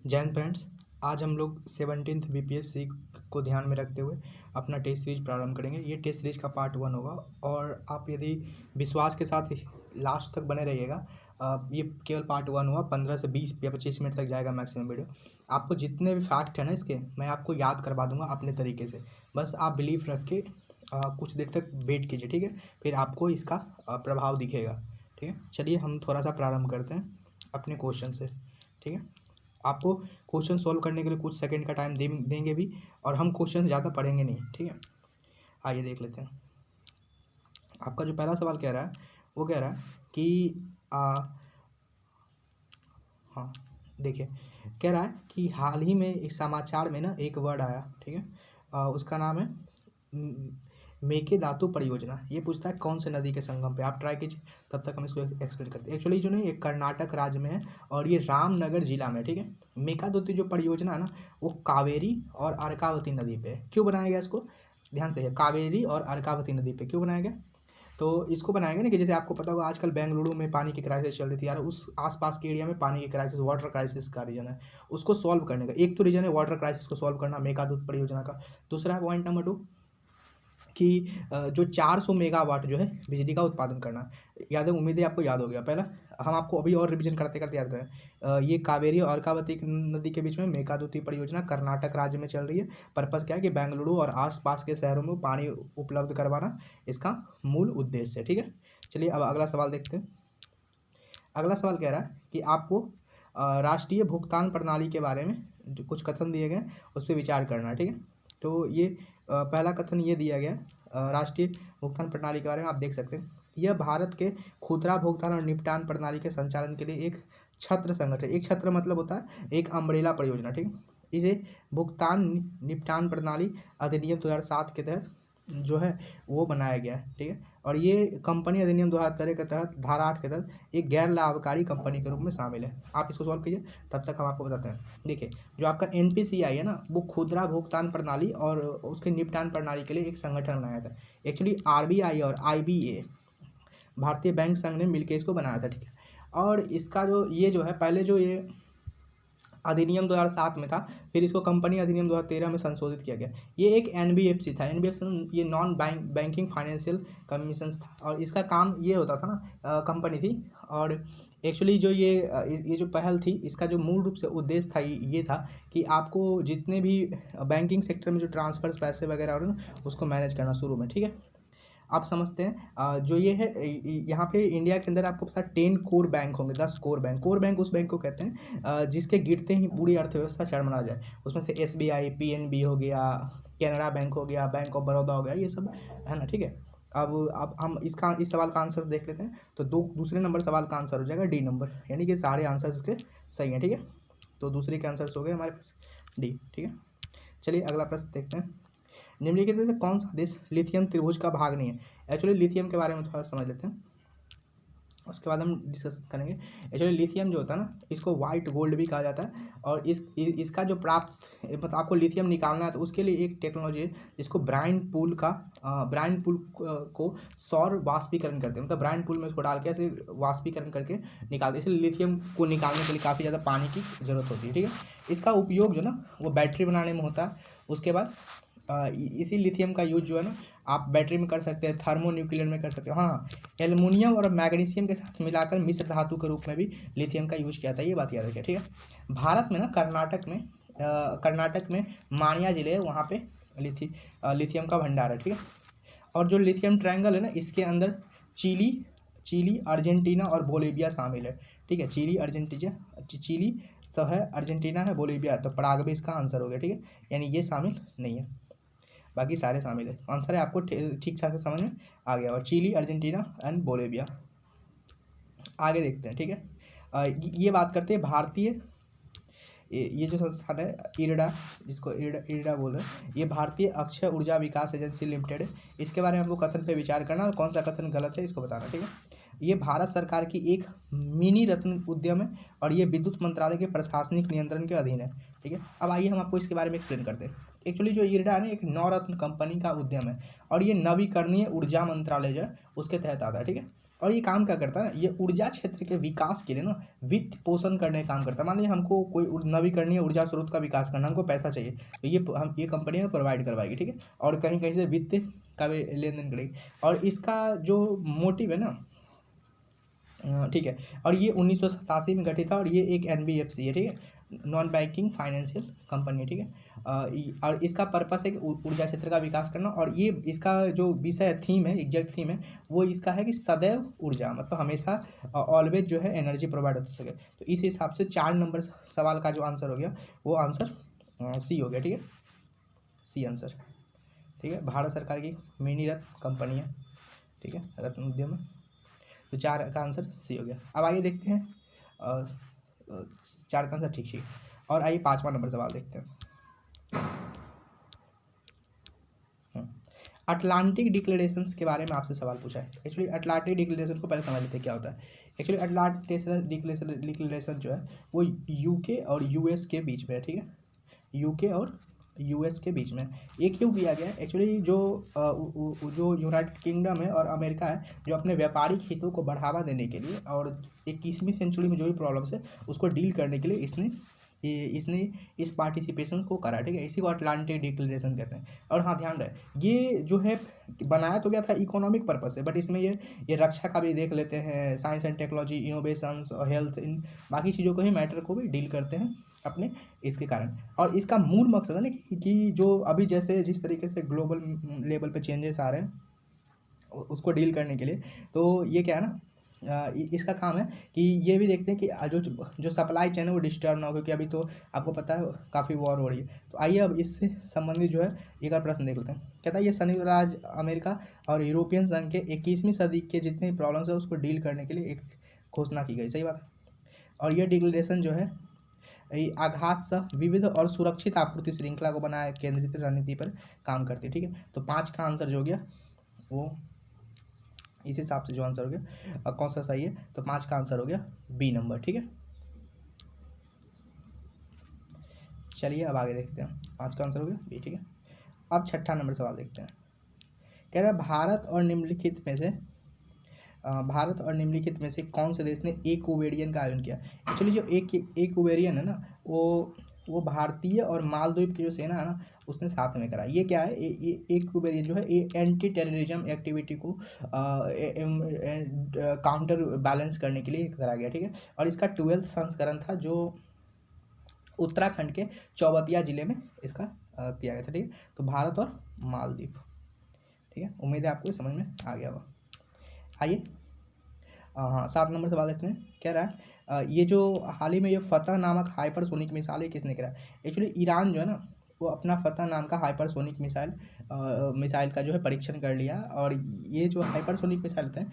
जय हिंद फ्रेंड्स। आज हम लोग 17th बीपीएससी को ध्यान में रखते हुए अपना टेस्ट सीरीज प्रारंभ करेंगे। ये टेस्ट सीरीज का पार्ट 1 होगा और आप यदि विश्वास के साथ लास्ट तक बने रहिएगा। ये केवल पार्ट 1 हुआ, 15 से 20 या 25 मिनट तक जाएगा मैक्सिमम वीडियो। आपको जितने भी फैक्ट है ना इसके, मैं आपको याद करवा दूंगा अपने तरीके से। बस आप बिलीव रख के कुछ देर तक वेट कीजिए, ठीक है। फिर आपको इसका प्रभाव दिखेगा, ठीक है। चलिए हम थोड़ा सा प्रारंभ करते हैं अपने क्वेश्चन से, ठीक है। आपको क्वेश्चन सॉल्व करने के लिए कुछ सेकंड का टाइम देंगे भी, और हम क्वेश्चन ज़्यादा पढ़ेंगे नहीं, ठीक है। आइए देख लेते हैं। आपका जो पहला सवाल कह रहा है वो कह रहा है कि हाँ देखिए, कह रहा है कि हाल ही में इस समाचार में ना एक वर्ड आया, ठीक है। उसका नाम है मेकेदातु परियोजना। ये पूछता है कौन से नदी के संगम पे। आप ट्राई कीजिए, तब तक हम इसको एक्सप्लेन करते हैं। एक्चुअली जो नहीं, ये कर्नाटक राज्य में है और ये रामनगर जिला में, ठीक है। मेकादुतु जो परियोजना है ना, वो कावेरी और अर्कावती नदी पे है। क्यों बनाया गया इसको, ध्यान से है, कावेरी और अर्कावती नदी पे क्यों बनाया गया। तो इसको बनाया गया ना कि जैसे आपको पता होगा आजकल बेंगलुरु में पानी की क्राइसिस चल रही थी यार, उस आसपास के एरिया में पानी की क्राइसिस, वाटर क्राइसिस का रीजन है। उसको सॉल्व करने का एक तो रीजन है वाटर क्राइसिस को सॉल्व करना मेकादूत परियोजना का। दूसरा है पॉइंट नंबर 2 कि जो 400 मेगावाट जो है बिजली का उत्पादन करना। याद है, उम्मीद है आपको याद हो गया। पहला हम आपको अभी और रिवीजन करते करते याद करें। ये कावेरी और अर्कावती नदी के बीच में मेकादुतु परियोजना कर्नाटक राज्य में चल रही है। पर्पस क्या है कि बेंगलुरु और आसपास के शहरों में पानी उपलब्ध करवाना इसका मूल उद्देश्य है, ठीक है। चलिए अब अगला सवाल देखते हैं। अगला सवाल कह रहा है कि आपको राष्ट्रीय भुगतान प्रणाली के बारे में जो कुछ कथन दिए गए उस पर विचार करना है, ठीक है। तो ये पहला कथन ये दिया गया राष्ट्रीय भुगतान प्रणाली के बारे में, आप देख सकते हैं। यह भारत के खुदरा भुगतान और निपटान प्रणाली के संचालन के लिए एक छत्र संगठन, एक छत्र मतलब होता है एक अम्ब्रेला परियोजना, ठीक है। इसे भुगतान निपटान प्रणाली अधिनियम 2007 के तहत जो है वो बनाया गया है, ठीक है। और ये कंपनी अधिनियम 2013 के तहत धारा 8 के तहत एक गैर लाभकारी कंपनी के रूप में शामिल है। आप इसको सॉल्व कीजिए, तब तक हम आपको बताते हैं। देखिए, जो आपका एनपीसीआई है ना, वो खुदरा भुगतान प्रणाली और उसके निपटान प्रणाली के लिए एक संगठन बनाया था। एक्चुअली आरबीआई और आईबीए, भारतीय बैंक संघ ने मिलकर इसको बनाया था, ठीक है। और इसका जो ये जो है, पहले जो ये अधिनियम 2007 में था, फिर इसको कंपनी अधिनियम 2013 में संशोधित किया गया। ये एक एनबीएफसी था। एनबीएफसी ये नॉन बैंकिंग फाइनेंशियल कमीशन था, और इसका काम ये होता था ना, कंपनी थी। और एक्चुअली जो ये जो पहल थी, इसका जो मूल रूप से उद्देश्य था ये था कि आपको जितने भी बैंकिंग सेक्टर में जो ट्रांसफर्स पैसे वगैरह हो रहे हैं ना, उसको मैनेज करना शुरू में, ठीक है। आप समझते हैं जो ये है, यहाँ पे इंडिया के अंदर आपको पता है 10 कोर बैंक होंगे, 10 कोर बैंक उस बैंक को कहते हैं जिसके गिरते ही पूरी अर्थव्यवस्था चरमरा जाए। उसमें से एसबीआई, पीएनबी हो गया, कैनरा बैंक हो गया, बैंक ऑफ बड़ौदा हो गया, ये सब है ना, ठीक है। अब हम इस सवाल का आंसर देख लेते हैं। तो दूसरे नंबर सवाल का आंसर हो जाएगा डी नंबर, यानी कि सारे आंसर इसके सही हैं, ठीक है। तो दूसरे के आंसर्स हो गए हमारे पास डी, ठीक है। चलिए अगला प्रश्न देखते हैं। निम्नलिखित में से कौन सा देश लिथियम त्रिभुज का भाग नहीं है। एक्चुअली लिथियम के बारे में थोड़ा समझ लेते हैं, उसके बाद हम डिस्कस करेंगे। एक्चुअली लिथियम जो होता है ना, इसको वाइट गोल्ड भी कहा जाता है। और इसका जो प्राप्त मतलब आपको लिथियम निकालना है, तो उसके लिए एक टेक्नोलॉजी है जिसको ब्राइन पूल को सौर वाष्पीकरण करते हैं। मतलब ब्राइन पूल में उसको डाल के ऐसे वाष्पीकरण करके निकालते हैं। इसलिए लिथियम को निकालने के लिए काफ़ी ज़्यादा पानी की ज़रूरत होती है, ठीक है। इसका उपयोग जो ना वो बैटरी बनाने में होता है। उसके बाद इसी लिथियम का यूज जो है ना, आप बैटरी में कर सकते हैं, थर्मोन्यूक्लियर में कर सकते हो। हाँ, एल्युमिनियम और मैग्नीशियम के साथ मिलाकर मिश्र धातु के रूप में भी लिथियम का यूज किया था, ये बात याद रखिए, ठीक है। भारत में ना कर्नाटक में मानिया जिले है, वहाँ पे लिथियम का भंडार है, ठीक है। और जो लिथियम ट्रायंगल है ना, इसके अंदर चिली, अर्जेंटीना और बोलीविया शामिल है, ठीक है। चिली सब है, अर्जेंटीना है, बोलीविया है, तो पराग्वे इसका आंसर हो गया, ठीक है। यानी ये शामिल नहीं है, बाकी सारे शामिल है। आंसर है आपको ठीक ठाक से समझ में आ गया। और चिली, अर्जेंटीना एंड बोलीविया। आगे देखते हैं, ठीक है। ये बात करते हैं भारतीय, ये जो संस्थान है इरडा, जिसको इरडा बोल रहे हैं, ये भारतीय अक्षय ऊर्जा विकास एजेंसी लिमिटेड है। इसके बारे में हमको कथन पे विचार करना और कौन सा कथन गलत है इसको बताना, ठीक है। ये भारत सरकार की एक मिनी रत्न उद्यम है और ये विद्युत मंत्रालय के प्रशासनिक नियंत्रण के अधीन है, ठीक है। अब आइए हम आपको इसके बारे में एक्सप्लेन करते हैं। एक्चुअली जो इरडा है ना, एक नवरत्न कंपनी का उद्यम है और ये नवीकरणीय ऊर्जा मंत्रालय जो है उसके तहत आता है, ठीक है। और ये काम क्या करता है ना, ये ऊर्जा क्षेत्र के विकास के लिए ना वित्त पोषण करने का काम करता है। मान लीजिए हमको कोई नवीकरणीय ऊर्जा स्रोत का विकास करना, हमको पैसा चाहिए, तो ये कंपनी प्रोवाइड करवाएगी, ठीक है। और कहीं कहीं से वित्त का भी लेन देन करेगी। और इसका जो मोटिव है ना, ठीक है, और ये 1987 में गठित था, और ये एक NBFC है, ठीक है, नॉन बैंकिंग फाइनेंशियल कंपनी है, ठीक है। और इसका पर्पस है कि ऊर्जा क्षेत्र का विकास करना। और ये इसका जो विषय थीम है, एग्जैक्ट थीम है, वो इसका है कि सदैव ऊर्जा, मतलब हमेशा ऑलवेज जो है एनर्जी प्रोवाइड हो सके। तो इस हिसाब से 4 नंबर सवाल का जो आंसर हो गया वो आंसर सी हो गया, ठीक है, सी आंसर, ठीक है। भारत सरकार की मिनी रत्न कंपनी है, ठीक है, रत्न उद्यम है। तो 4 का आंसर सी हो गया। अब आइए देखते हैं 4 का आंसर ठीक। और आइए 5वां नंबर सवाल देखते हैं। अटलांटिक डिक्लेरेशंस के बारे में आपसे सवाल पूछा है। एक्चुअली अटलांटिक डिक्लेरेशन को पहले समझ लेते हैं क्या होता है। एक्चुअली अटलांटिक डिक्लेरेशन जो है वो यूके और यूएस के बीच में है, ठीक है, यूके और यूएस के बीच में। ये क्यों किया गया है? एक्चुअली जो यूनाइटेड किंगडम है और अमेरिका है, जो अपने व्यापारिक हितों को बढ़ावा देने के लिए और 21वीं सेंचुरी में जो भी प्रॉब्लम्स है उसको डील करने के लिए इसने इस पार्टिसिपेशन को करा, ठीक है। इसी को अटलांटिक डिक्लेरेशन कहते हैं। और हाँ, ध्यान रहे ये जो है बनाया तो गया था इकोनॉमिक पर्पस से, बट इसमें ये रक्षा का भी देख लेते हैं, साइंस एंड टेक्नोलॉजी, इनोवेशंस और हेल्थ, इन बाकी चीज़ों को ही मैटर को भी डील करते हैं अपने इसके कारण। और इसका मूल मकसद है ना कि जो अभी जैसे जिस तरीके से ग्लोबल लेवल पे चेंजेस आ रहे हैं उसको डील करने के लिए, तो ये क्या है ना, इसका काम है कि ये भी देखते हैं कि जो सप्लाई चेन है वो डिस्टर्ब ना हो, क्योंकि अभी तो आपको पता है काफ़ी वॉर हो रही है। तो आइए अब इससे संबंधित जो है एक और प्रश्न देख लेते हैं। कहता है ये संयुक्त राज्य अमेरिका और यूरोपियन संघ के 21वीं सदी के जितने प्रॉब्लम्स है उसको डील करने के लिए एक घोषणा की गई, सही बात है। और ये डिक्लेरेशन जो है आघात सह विविध और सुरक्षित आपूर्ति श्रृंखला को बनाए केंद्रित रणनीति पर काम करती है, ठीक है। तो 5 का आंसर जो हो गया वो इस हिसाब से जो आंसर हो गया कौन सा सही है, तो 5 का आंसर हो गया बी नंबर, ठीक है। चलिए अब आगे देखते हैं। 5 का आंसर हो गया बी, ठीक है। अब 6ठा नंबर सवाल देखते हैं। कह रहा है भारत और निम्नलिखित में से कौन से देश ने एक ओवेरियन का आयोजन किया। एक्चुअली जो एक ओवेरियन है ना वो भारतीय और मालदीव की जो सेना है ना उसने साथ में करा। ये क्या है, एक ओवेरियन जो है ये एंटी टेररिज्म एक्टिविटी को काउंटर बैलेंस करने के लिए करा गया, ठीक है। और इसका 12th संस्करण था जो उत्तराखंड के चौबतिया जिले में इसका किया गया था, ठीक है। तो भारत और मालदीव, ठीक है। उम्मीद है आपको समझ में आ गया होगा। आइए हाँ 7 नंबर सवाल देखते हैं। कह रहा है ये जो हाल ही में ये फतह नामक हाइपरसोनिक मिसाइल किसने करा। एक्चुअली ईरान जो है ना वो अपना फतह नाम का हाइपरसोनिक मिसाइल का जो है परीक्षण कर लिया। और ये जो हाइपरसोनिक मिसाइल होता है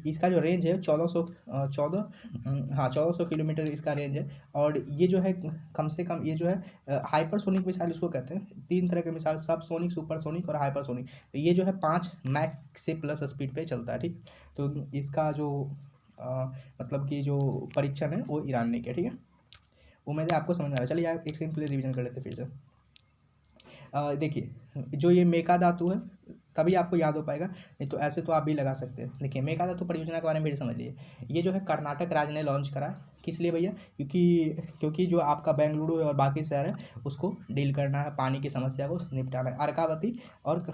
इसका जो रेंज है 1400 किलोमीटर इसका रेंज है। और ये जो है कम से कम ये जो है हाइपरसोनिक मिसाइल उसको कहते हैं। 3 तरह के मिसाइल, सबसोनिक, सुपरसोनिक और हाइपरसोनिक। तो ये जो है 5 मैक से प्लस स्पीड पे चलता है, ठीक। तो इसका जो मतलब कि जो परीक्षण है वो ईरान ने किया, ठीक है। उम्मीद है आपको समझ में आ रहा है। चलिए आप एक सिंपल रिवीजन कर लेते हैं फिर से। देखिए जो ये मेका धातु है तभी आपको याद हो पाएगा, नहीं तो ऐसे तो आप भी लगा सकते हैं। देखिए मेका धातु परियोजना के बारे में भी समझ लीजिए। ये जो है कर्नाटक राज्य ने लॉन्च करा। किस लिए भैया? क्योंकि जो आपका बेंगलुरु और बाकी शहर है उसको डील करना है, पानी की समस्या को निपटाना है, अर्कावती और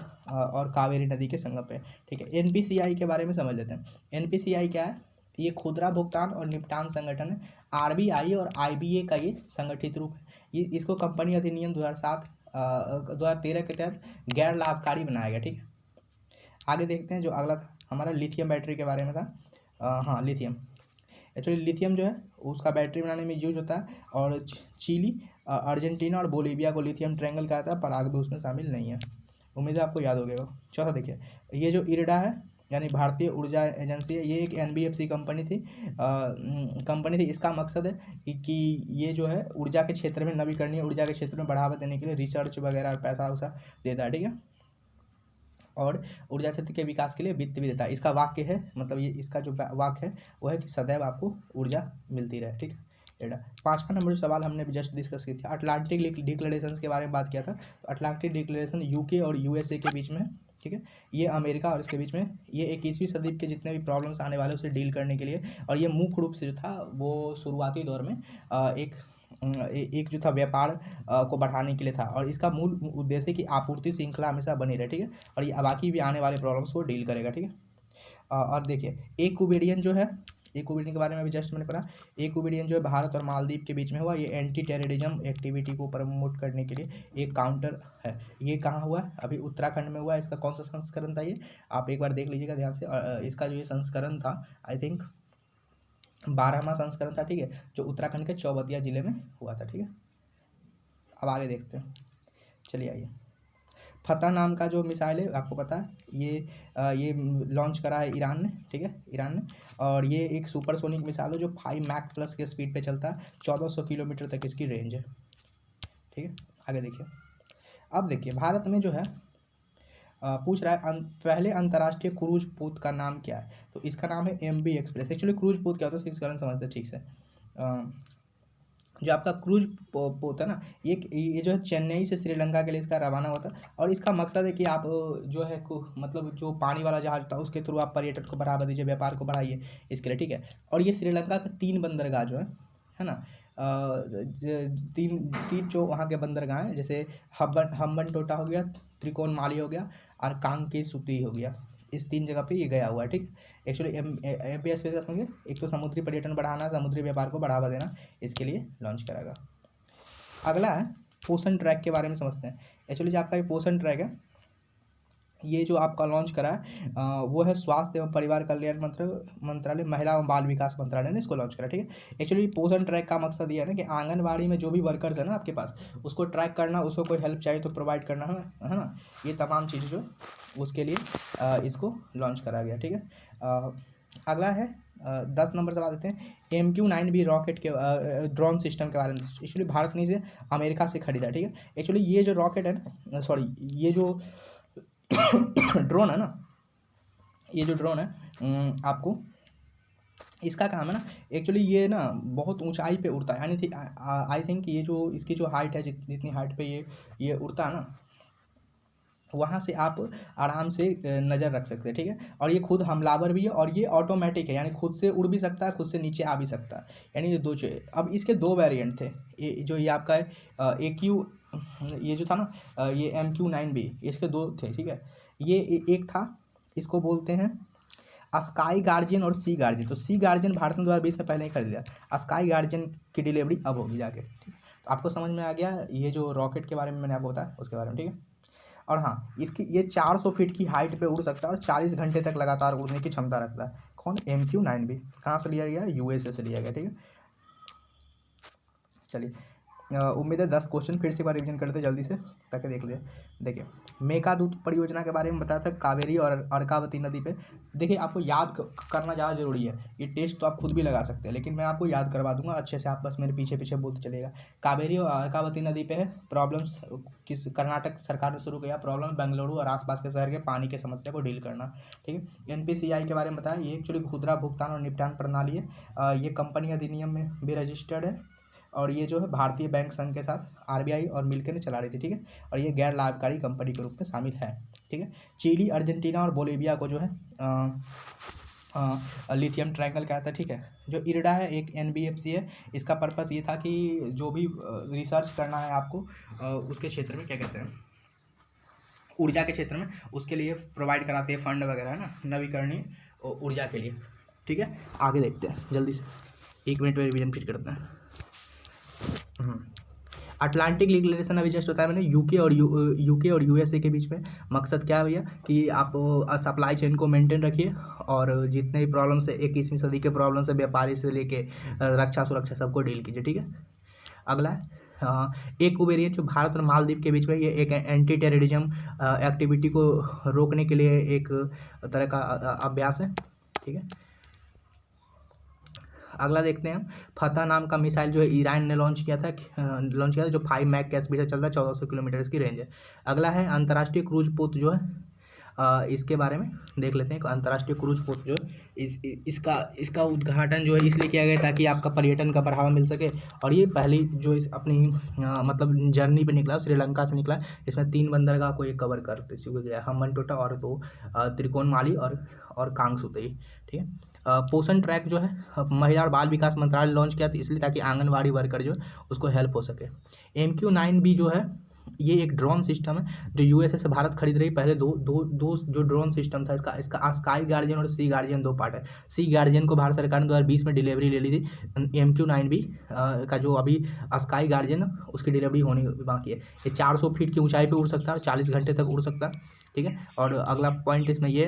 कावेरी नदी के संगम पे, ठीक है। NPCI के बारे में समझ लेते हैं। NPCI क्या है? ये खुदरा भुगतान और निपटान संगठन है। RBI और IBA का ये संगठित रूप है। ये इसको कंपनी अधिनियम 2013 के तहत गैर लाभकारी बनाया गया, ठीक है। आगे देखते हैं जो अगला था हमारा लिथियम बैटरी के बारे में था। हाँ लिथियम, एक्चुअली लिथियम जो है उसका बैटरी बनाने में यूज होता है। और चिली, अर्जेंटीना और बोलीविया को लिथियम ट्रायंगल कहा था, पराग भी उसमें शामिल नहीं है। उम्मीद है आपको याद हो गया। चौथा देखिए ये जो इरडा है यानी भारतीय ऊर्जा एजेंसी है, ये एक NBFC कंपनी थी। इसका मकसद है कि ये जो है ऊर्जा के क्षेत्र में, नवीकरणीय ऊर्जा के क्षेत्र में बढ़ावा देने के लिए रिसर्च वगैरह पैसा वैसा देता है, ठीक है। और ऊर्जा क्षेत्र के विकास के लिए वित्त भी देता है। इसका वाक्य है, मतलब ये इसका जो वाक्य है वो है कि सदैव आपको ऊर्जा मिलती रहे, ठीक है। 5वां नंबर जो सवाल हमने जस्ट डिस्कस किया था, अटलांटिक डिक्लेरेशन के बारे में बात किया था। तो अटलांटिक डिक्लेरेशन UK और USA के बीच में ठीक है। ये अमेरिका और इसके बीच में ये 21वीं सदी के जितने भी प्रॉब्लम्स आने वाले उसे डील करने के लिए, और ये मुख्य रूप से जो था वो शुरुआती दौर में एक जो था व्यापार को बढ़ाने के लिए था, और इसका मूल उद्देश्य कि आपूर्ति श्रृंखला हमेशा बनी रहे, ठीक है। और ये बाकी भी आने वाले प्रॉब्लम्स को डील करेगा, ठीक है। और देखिए इक्विबेरियन जो है, इक्विबेरियन के बारे में भी जस्ट मैंने पढ़ा। इक्विबेरियन जो है भारत और मालदीव के बीच में हुआ। ये एंटी टेररिज्म एक्टिविटी को प्रमोट करने के लिए एक काउंटर है। ये कहाँ हुआ? अभी उत्तराखंड में हुआ। इसका कौन सा संस्करण था? ये आप एक बार देख लीजिएगा ध्यान से। इसका जो ये संस्करण था आई थिंक 12वां संस्करण था, ठीक है, जो उत्तराखंड के चौबतिया जिले में हुआ था, ठीक है। अब आगे देखते हैं, चलिए आइए। फतह नाम का जो मिसाइल है आपको पता है, ये लॉन्च करा है ईरान ने, ठीक है, ईरान ने। और ये एक सुपरसोनिक मिसाइल है जो 5 मैक प्लस के स्पीड पे चलता है। 1400 किलोमीटर तक इसकी रेंज है, ठीक है। आगे देखिए। अब देखिए भारत में जो है पूछ रहा है पहले अंतर्राष्ट्रीय क्रूज पोत का नाम क्या है? तो इसका नाम है MV एक्सप्रेस। एक्चुअली क्रूज पोत क्या होता है इसका कारण समझते हैं ठीक से। जो आपका क्रूज पोत है ना, ये जो है चेन्नई से श्रीलंका के लिए इसका रवाना होता है। और इसका मकसद है कि आप जो है मतलब जो पानी वाला जहाज होता है उसके थ्रू आप पर्यटन को बढ़ावा दीजिए, व्यापार को बढ़ाइए, इसके लिए, ठीक है। और ये श्रीलंका के 3 बंदरगाह जो है ना, तीन जो वहाँ के बंदरगाह हैं, जैसे हम्बनटोटा हो गया, त्रिकोणमाली हो गया, और कांकेसुती हो गया। इस 3 जगह पे ये गया हुआ है, ठीक। एक्चुअली MV एक्सप्रेस का समझिए, एक तो समुद्री पर्यटन बढ़ाना, समुद्री व्यापार को बढ़ावा देना, इसके लिए लॉन्च करेगा। अगला है पोषण ट्रैक के बारे में समझते हैं। एक्चुअली जो आपका ये पोषण ट्रैक है, ये जो आपका लॉन्च करा है वो है स्वास्थ्य एवं परिवार कल्याण मंत्रालय, महिला एवं बाल विकास मंत्रालय ने इसको लॉन्च करा, ठीक है। एक्चुअली पोषण ट्रैक का मकसद ये है ना कि आंगनबाड़ी में जो भी वर्कर्स है ना आपके पास, उसको ट्रैक करना, उसको कोई हेल्प चाहिए तो प्रोवाइड करना है ना, ये तमाम चीज़ें जो उसके लिए इसको लॉन्च करा गया, ठीक है। अगला है 10 नंबर से बात देते हैं MQ-9B रॉकेट के ड्रोन सिस्टम के बारे में। एक्चुअली भारत ने इसे अमेरिका से खरीदा, ठीक है। एक्चुअली ये जो रॉकेट है ना, सॉरी ये जो ड्रोन है ना, ये जो ड्रोन है आपको इसका काम है ना, एक्चुअली ये ना बहुत ऊंचाई पे उड़ता है, यानी आई थिंक ये जो इसकी जो हाइट है, जितनी हाइट पे ये उड़ता है ना, वहाँ से आप आराम से नज़र रख सकते हैं, ठीक है। और ये खुद हमलावर भी है, और ये ऑटोमेटिक है, यानी खुद से उड़ भी सकता है, खुद से नीचे आ भी सकता है, यानी ये 2 चीज़। अब इसके 2 वेरिएंट थे, जो ये आपका है AQ, ये जो था ना ये MQ-9B, इसके 2 थे, ठीक है। ये एक था, इसको बोलते हैं स्काई गार्जियन और सी गार्जियन। तो सी गार्जियन भारत ने 2020 में पहले ही खरीद लिया, स्काई गार्जियन की डिलीवरी अब होगी जाके, ठीक है। तो आपको समझ में आ गया ये जो रॉकेट के बारे में मैंने आपको बताया उसके बारे में, ठीक है। और हाँ, इसकी ये 400 फीट की हाइट पे उड़ सकता है और 40 घंटे तक लगातार उड़ने की क्षमता रखता है। कौन? MQ-9B। कहाँ से लिया गया? USA से लिया गया, ठीक है। चलिए उम्मीद है 10 क्वेश्चन फिर से एक बार रिविजन कर लेते जल्दी से, ताकि देख ले। देखिए मेघदूत परियोजना के बारे में बताया था, कावेरी और अर्कावती नदी पे। देखिए आपको याद करना ज़्यादा ज़रूरी है, ये टेस्ट तो आप खुद भी लगा सकते हैं, लेकिन मैं आपको याद करवा दूंगा अच्छे से, आप बस मेरे पीछे पीछे बोलते चलेगा। कावेरी और अर्कावती नदी पे है प्रॉब्लम्स, किस कर्नाटक सरकार ने शुरू किया प्रॉब्लम, बेंगलुरु और आसपास के शहर के पानी की समस्या को डील करना, ठीक है। NPCI के बारे में बताया, ये एक्चुअली खुदरा भुगतान और निपटान प्रणाली है। ये कंपनी अधिनियम में भी रजिस्टर्ड है, और ये जो है भारतीय बैंक संघ के साथ RBI और मिलकर ने चला रही थी, ठीक है। और ये गैर लाभकारी कंपनी के रूप में शामिल है, ठीक है। चिली, अर्जेंटीना और बोलिविया को जो है लिथियम ट्रायंगल कहता है, ठीक है। जो IRDA है एक NBFC है, इसका पर्पस ये था कि जो भी रिसर्च करना है आपको उसके क्षेत्र में, क्या कहते हैं, ऊर्जा के क्षेत्र में, उसके लिए प्रोवाइड कराते हैं फंड वगैरह, है ना, नवीकरणीय ऊर्जा के लिए, ठीक है। आगे देखते हैं जल्दी से, 1 मिनट में रिविजन फिर करते हैं। अटलांटिक डिक्लेरेशन अभी जस्ट बताया मैंने, यूके और USA के बीच में। मकसद क्या है भैया कि आप सप्लाई चेन को मेंटेन रखिए, और जितने भी प्रॉब्लम से 21वीं सदी के प्रॉब्लम से व्यापारी से लेके रक्षा सुरक्षा सबको डील कीजिए, ठीक है। अगला है एक वेरिएंट जो भारत और मालदीव के बीच में, ये एक एंटी टेररिज्म एक्टिविटी को रोकने के लिए एक तरह का अभ्यास है, ठीक है। अगला देखते हैं, फतह नाम का मिसाइल जो है ईरान ने लॉन्च किया था, जो 5 मैक के स्पीड से चलता है, 1400 किलोमीटर इसकी रेंज है। अगला है अंतर्राष्ट्रीय क्रूज पोत जो है इसके बारे में देख लेते हैं। अंतर्राष्ट्रीय क्रूज पोर्ट जो इसका उद्घाटन जो है इसलिए किया गया ताकि आपका पर्यटन का बढ़ावा मिल सके। और ये पहली जो इस अपनी मतलब जर्नी पे निकला, श्रीलंका से निकला। इसमें 3 बंदरगाह को ये कवर कर चुका गया, हम्बनटोटा और 2 त्रिकोणमाली और कांगसूतई, ठीक है। पोषण ट्रैक जो है महिला और बाल विकास मंत्रालय लॉन्च किया था, इसलिए ताकि आंगनवाड़ी वर्कर जो उसको हेल्प हो सके। MQ-9B जो है ये एक ड्रोन सिस्टम है जो USA से भारत खरीद रही। पहले दो जो ड्रोन सिस्टम था इसका स्काई गार्जियन और सी गार्जियन 2 पार्ट है। सी गार्जियन को भारत सरकार ने 2020 में डिलीवरी ले ली थी। MQ-9B का जो अभी स्काई गार्जियन उसकी डिलीवरी होनी बाकी है। ये 400 फीट की ऊंचाई पे उड़ सकता है और 40 घंटे तक उड़ सकता है, ठीक है। और अगला पॉइंट इसमें ये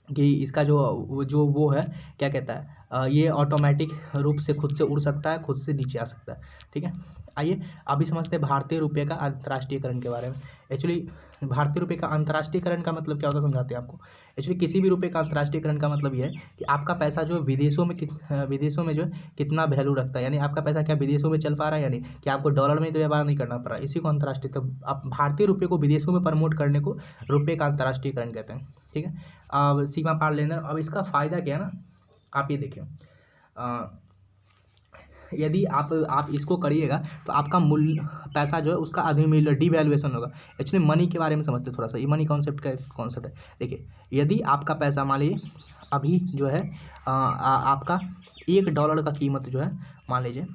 कि इसका वो है क्या कहता है, ये ऑटोमेटिक रूप से खुद से उड़ सकता है, खुद से नीचे आ सकता है, ठीक है। आइए अभी समझते हैं भारतीय रुपये का अंतर्राष्ट्रीयकरण के बारे में। एक्चुअली भारतीय रुपये का अंतर्राष्ट्रीयकरण का मतलब क्या होता है समझाते हैं आपको। एक्चुअली किसी भी रुपये का अंतर्राष्ट्रीयकरण का मतलब ये है कि आपका पैसा जो विदेशों में जो है कितना वैल्यू रखता है, यानी आपका पैसा क्या विदेशों में चल पा रहा है, यानी कि आपको डॉलर में तो व्यवहार नहीं करना पड़ रहा, इसी को अंतर्राष्ट्रीय। तो आप भारतीय रुपये को विदेशों में प्रमोट करने को रुपये का अंतर्राष्ट्रीयकरण कहते हैं, ठीक है। अब सीमा पार लेना, अब इसका फ़ायदा क्या है ना, आप ये देखिए, यदि आप इसको करिएगा तो आपका मूल्य पैसा जो है उसका अधिमूल्य डिवैल्यूएशन होगा। एक्चुअली मनी के बारे में समझते थोड़ा सा, ये मनी कॉन्सेप्ट का कॉन्सेप्ट है। देखिए यदि आपका पैसा मान लीजिए अभी जो है आपका $1 का कीमत जो है, मान लीजिए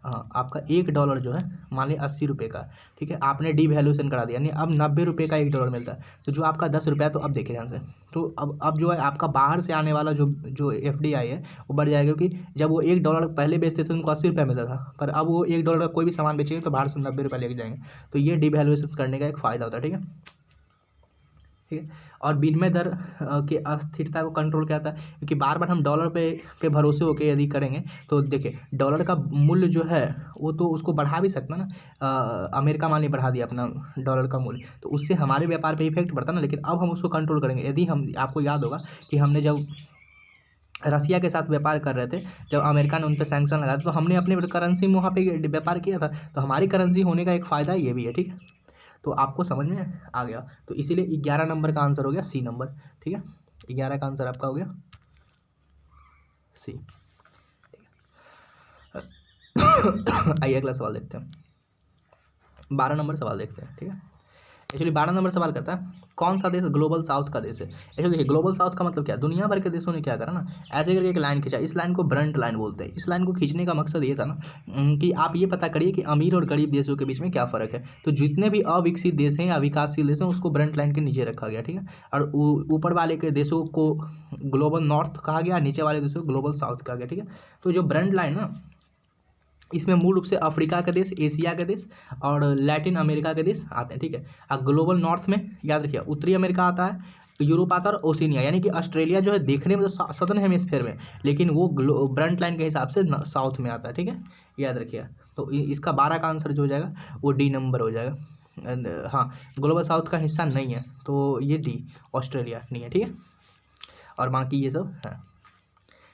आपका $1 जो है मान लीजिए 80 रुपये का, ठीक है। आपने डिवैल्यूएशन करा दिया, यानी अब 90 रुपये का $1 मिलता है। तो जो आपका 10 रुपया, तो अब देखिए ध्यान से, तो अब जो है आपका बाहर से आने वाला जो FDI है वो बढ़ जाएगा, क्योंकि जब वो $1 पहले बेचते थे उनको 80 रुपये मिलता था, पर अब वो $1 का कोई भी सामान बेचेंगे तो बाहर से 90 रुपये लेके जाएंगे। तो ये डिवैल्यूएशन करने का एक फ़ायदा होता है, ठीक है, ठीक है। और विनिमय दर के अस्थिरता को कंट्रोल किया जाता है, क्योंकि बार बार हम डॉलर पे भरोसे होकर यदि करेंगे तो देखिए डॉलर का मूल्य जो है वो तो उसको बढ़ा भी सकता है ना। अमेरिका मान ली बढ़ा दिया अपना डॉलर का मूल्य, तो उससे हमारे व्यापार पे इफेक्ट पड़ता है ना। लेकिन अब हम उसको कंट्रोल करेंगे। यदि हम, आपको याद होगा कि हमने जब रसिया के साथ व्यापार कर रहे थे, जब अमेरिका ने उन पर सैंक्शन लगाया तो हमने अपने करेंसी में वहाँ पे व्यापार किया था, तो हमारी करेंसी होने का एक फ़ायदा ये भी है, ठीक है। तो आपको समझ में आ गया, तो इसीलिए 11 नंबर का आंसर हो गया C नंबर, ठीक है। 11 का आंसर आपका हो गया C, ठीक है। आइए अगला सवाल देखते हैं, 12 नंबर सवाल देखते हैं, ठीक है। एक्चुअली 12 नंबर सवाल करता है कौन सा देश ग्लोबल साउथ का देश है। एक्चुअली देखिए ग्लोबल साउथ का मतलब क्या है, दुनिया भर के देशों ने क्या करा ना, ऐसे करके एक लाइन खींचा। इस लाइन को ब्रंट लाइन बोलते हैं। इस लाइन को खींचने का मकसद ये था ना कि आप ये पता करिए कि अमीर और गरीब देशों के बीच में क्या फ़र्क है। तो जितने भी अविकसित देश हैं या विकासशील देश हैं उसको ब्रंट लाइन के नीचे रखा गया, ठीक है। और ऊपर वाले के देशों को ग्लोबल नॉर्थ कहा गया, नीचे वाले देशों को ग्लोबल साउथ कहा गया, ठीक है। तो जो ब्रंट लाइन ना, इसमें मूल रूप से अफ्रीका के देश, एशिया के देश और लैटिन अमेरिका के देश आते हैं, ठीक है। अब ग्लोबल नॉर्थ में याद रखिए उत्तरी अमेरिका आता है, यूरोप आता है और ओशिनिया, यानी कि ऑस्ट्रेलिया जो है देखने में तो सदर्न हेमिस्फीयर में, लेकिन वो ब्रंट लाइन के हिसाब से साउथ में आता है, ठीक है, याद रखिए। तो इसका 12 का आंसर जो हो जाएगा वो D नंबर हो जाएगा। हाँ, ग्लोबल साउथ का हिस्सा नहीं है तो ये D, ऑस्ट्रेलिया नहीं है, ठीक है। और बाकी ये सब है,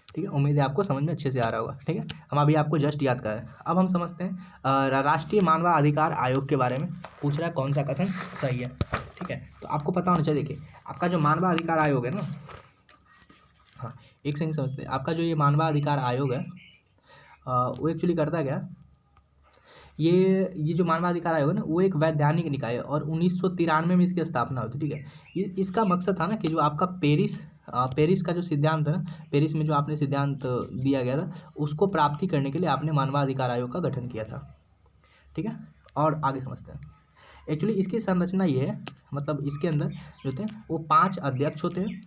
ठीक है। उम्मीद है आपको समझ में अच्छे से आ रहा होगा, ठीक है। हम अभी आपको जस्ट याद करें। अब हम समझते हैं राष्ट्रीय मानवाधिकार आयोग के बारे में। पूछ रहा है कौन सा कथन सही है, ठीक है। तो आपको पता होना चाहिए, देखिए आपका जो मानवाधिकार आयोग है ना, हाँ एक सेकंड समझते हैं। आपका जो ये मानवाधिकार आयोग है वो एक्चुअली करता क्या, ये जो मानवाधिकार आयोग है ना वो एक वैधानिक निकाय है और 1993 में इसकी स्थापना हुई थी, ठीक है। इसका मकसद था ना कि जो आपका पेरिस का जो सिद्धांत है ना, पेरिस में जो आपने सिद्धांत दिया गया था उसको प्राप्ति करने के लिए आपने मानवाधिकार आयोग का गठन किया था, ठीक है। और आगे समझते हैं। एक्चुअली इसकी संरचना ये है, मतलब इसके अंदर जो होते हैं वो 5 अध्यक्ष होते हैं,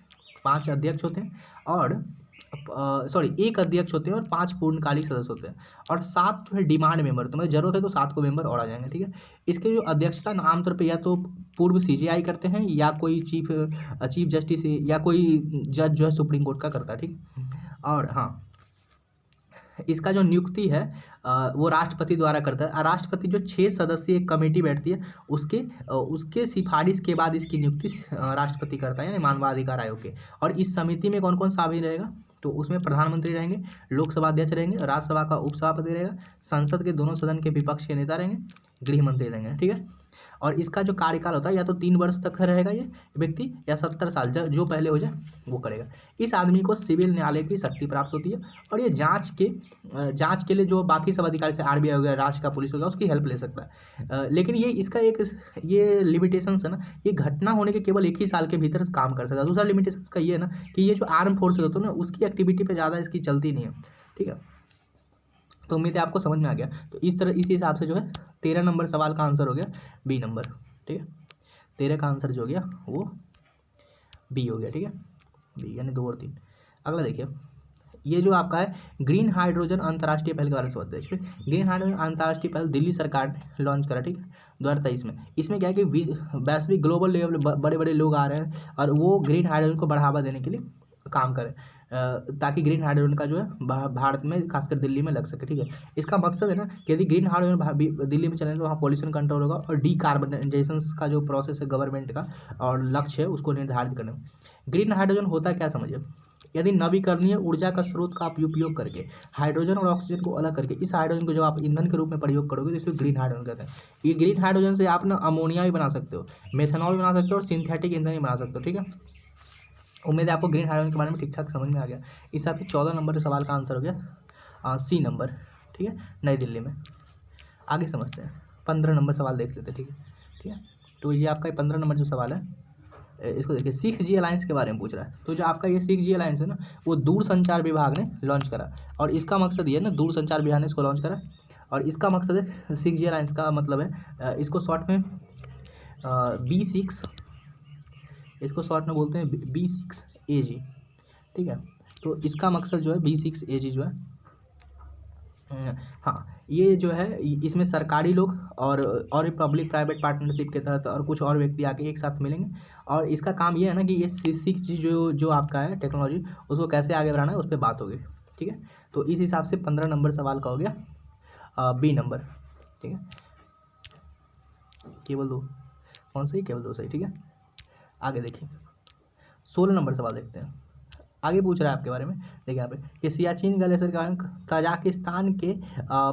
5 अध्यक्ष होते हैं और एक अध्यक्ष होते हैं और 5 पूर्णकालिक सदस्य होते हैं और 7 जो है डिमांड मेंबर, तो मतलब जरूरत है तो 7 को मेंबर और आ जाएंगे, ठीक है। इसके जो अध्यक्षता ना आमतौर पे या तो पूर्व CJI करते हैं या कोई चीफ जस्टिस या कोई जज जो है सुप्रीम कोर्ट का करता है, ठीक है। और हाँ, इसका जो नियुक्ति है वो राष्ट्रपति द्वारा करता है। राष्ट्रपति जो 6 सदस्यीय एक कमेटी बैठती है उसके सिफारिश के बाद इसकी नियुक्ति राष्ट्रपति करता है, यानी मानवाधिकार आयोग के। और इस समिति में कौन कौन शामिल रहेगा, तो उसमें प्रधानमंत्री रहेंगे, लोकसभा अध्यक्ष रहेंगे, राज्यसभा का उपसभापति रहेगा, संसद के दोनों सदन के विपक्ष के नेता रहेंगे, गृह मंत्री रहेंगे, ठीक है। और इसका जो कार्यकाल होता है या तो 3 वर्ष तक रहेगा ये व्यक्ति, या 70 साल, जो पहले हो जाए वो करेगा। इस आदमी को सिविल न्यायालय की शक्ति प्राप्त होती है, और ये जांच के लिए जो बाकी सब अधिकारी से आरबीआई हो गया, राष्ट्र का पुलिस हो गया, उसकी हेल्प ले सकता है। लेकिन ये इसका एक ये लिमिटेशंस है ना, ये घटना होने के केवल 1 ही साल के भीतर काम कर सकता है। दूसरा लिमिटेशंस का ये है ना कि ये जो आर्म फोर्सेज होते हैं ना, उसकी एक्टिविटी पर ज़्यादा इसकी चलती नहीं है, ठीक है। तो उम्मीद है आपको समझ में आ गया। तो इसी हिसाब से जो है 13 नंबर सवाल का आंसर हो गया बी नंबर, ठीक है। 13 का आंसर जो हो गया वो बी हो गया, ठीक है, बी यानी 2 और 3। अगला देखिए, ये जो आपका है ग्रीन हाइड्रोजन अंतर्राष्ट्रीय पहल के बारे में समझते हैं। एक्चुअली ग्रीन हाइड्रोजन अंतर्राष्ट्रीय पहल दिल्ली सरकार ने लॉन्च करा, ठीक है, 2023 में। इसमें क्या है कि वैश्विक ग्लोबल लेवल बड़े बड़े लोग आ रहे हैं और वो ग्रीन हाइड्रोजन को बढ़ावा देने के लिए काम करें, ताकि ग्रीन हाइड्रोजन का जो है भारत में खासकर दिल्ली में लग सके, ठीक है। इसका मकसद है ना कि यदि ग्रीन हाइड्रोजन दिल्ली में चले तो वहाँ पॉल्यूशन कंट्रोल होगा, और डीकार्बनाइजेशन का जो प्रोसेस है गवर्नमेंट का और लक्ष्य है उसको निर्धारित करने में। ग्रीन हाइड्रोजन होता है क्या समझिए, यदि नवीकरणीय ऊर्जा का स्रोत का आप उपयोग करके हाइड्रोजन और ऑक्सीजन को अलग करके इस हाइड्रोजन को जब आप ईंधन के रूप में प्रयोग करोगे तो इसको ग्रीन हाइड्रोजन कहते हैं। ये ग्रीन हाइड्रोजन से आप ना अमोनिया भी बना सकते हो, मेथनॉल भी बना सकते हो, और सिंथेटिक ईंधन भी बना सकते हो, ठीक है। उम्मीद है आपको ग्रीन हाइड्रोजन के बारे में ठीक ठाक समझ में आ गया। इस हिसाब से 14 नंबर सवाल का आंसर हो गया सी नंबर, ठीक है, नई दिल्ली में। आगे समझते हैं, 15 नंबर सवाल देख लेते हैं, ठीक है, ठीक है। तो ये आपका 15 नंबर जो सवाल है इसको देखिए, 6G अलायंस के बारे में पूछ रहा है। तो जो आपका ये 6G अलायंस है ना, वो दूरसंचार विभाग ने लॉन्च करा, और इसका मकसद ये है ना, दूरसंचार विभाग ने इसको लॉन्च करा, और इसका मकसद है 6G अलायंस का मतलब है इसको शॉर्ट में B6, इसको शॉर्ट में बोलते हैं B6AG, ठीक है। तो इसका मकसद जो है B6AG जो है, हाँ, ये जो है इसमें सरकारी लोग और पब्लिक प्राइवेट पार्टनरशिप के तहत और कुछ और व्यक्ति आके एक साथ मिलेंगे, और इसका काम ये है ना कि ये 6G जो आपका है टेक्नोलॉजी, उसको कैसे आगे बढ़ाना है उस पर बात होगी, ठीक है। तो इस हिसाब से 15 नंबर सवाल का हो गया बी नंबर, ठीक है। केवल 2, कौन सही, केवल 2 सही, ठीक है। आगे देखिए, 16 नंबर सवाल देखते हैं। आगे पूछ रहा है आपके बारे में, देखिए यहाँ पे कि सियाचिन ग्लेशियर के बारे में, ताजिकिस्तान के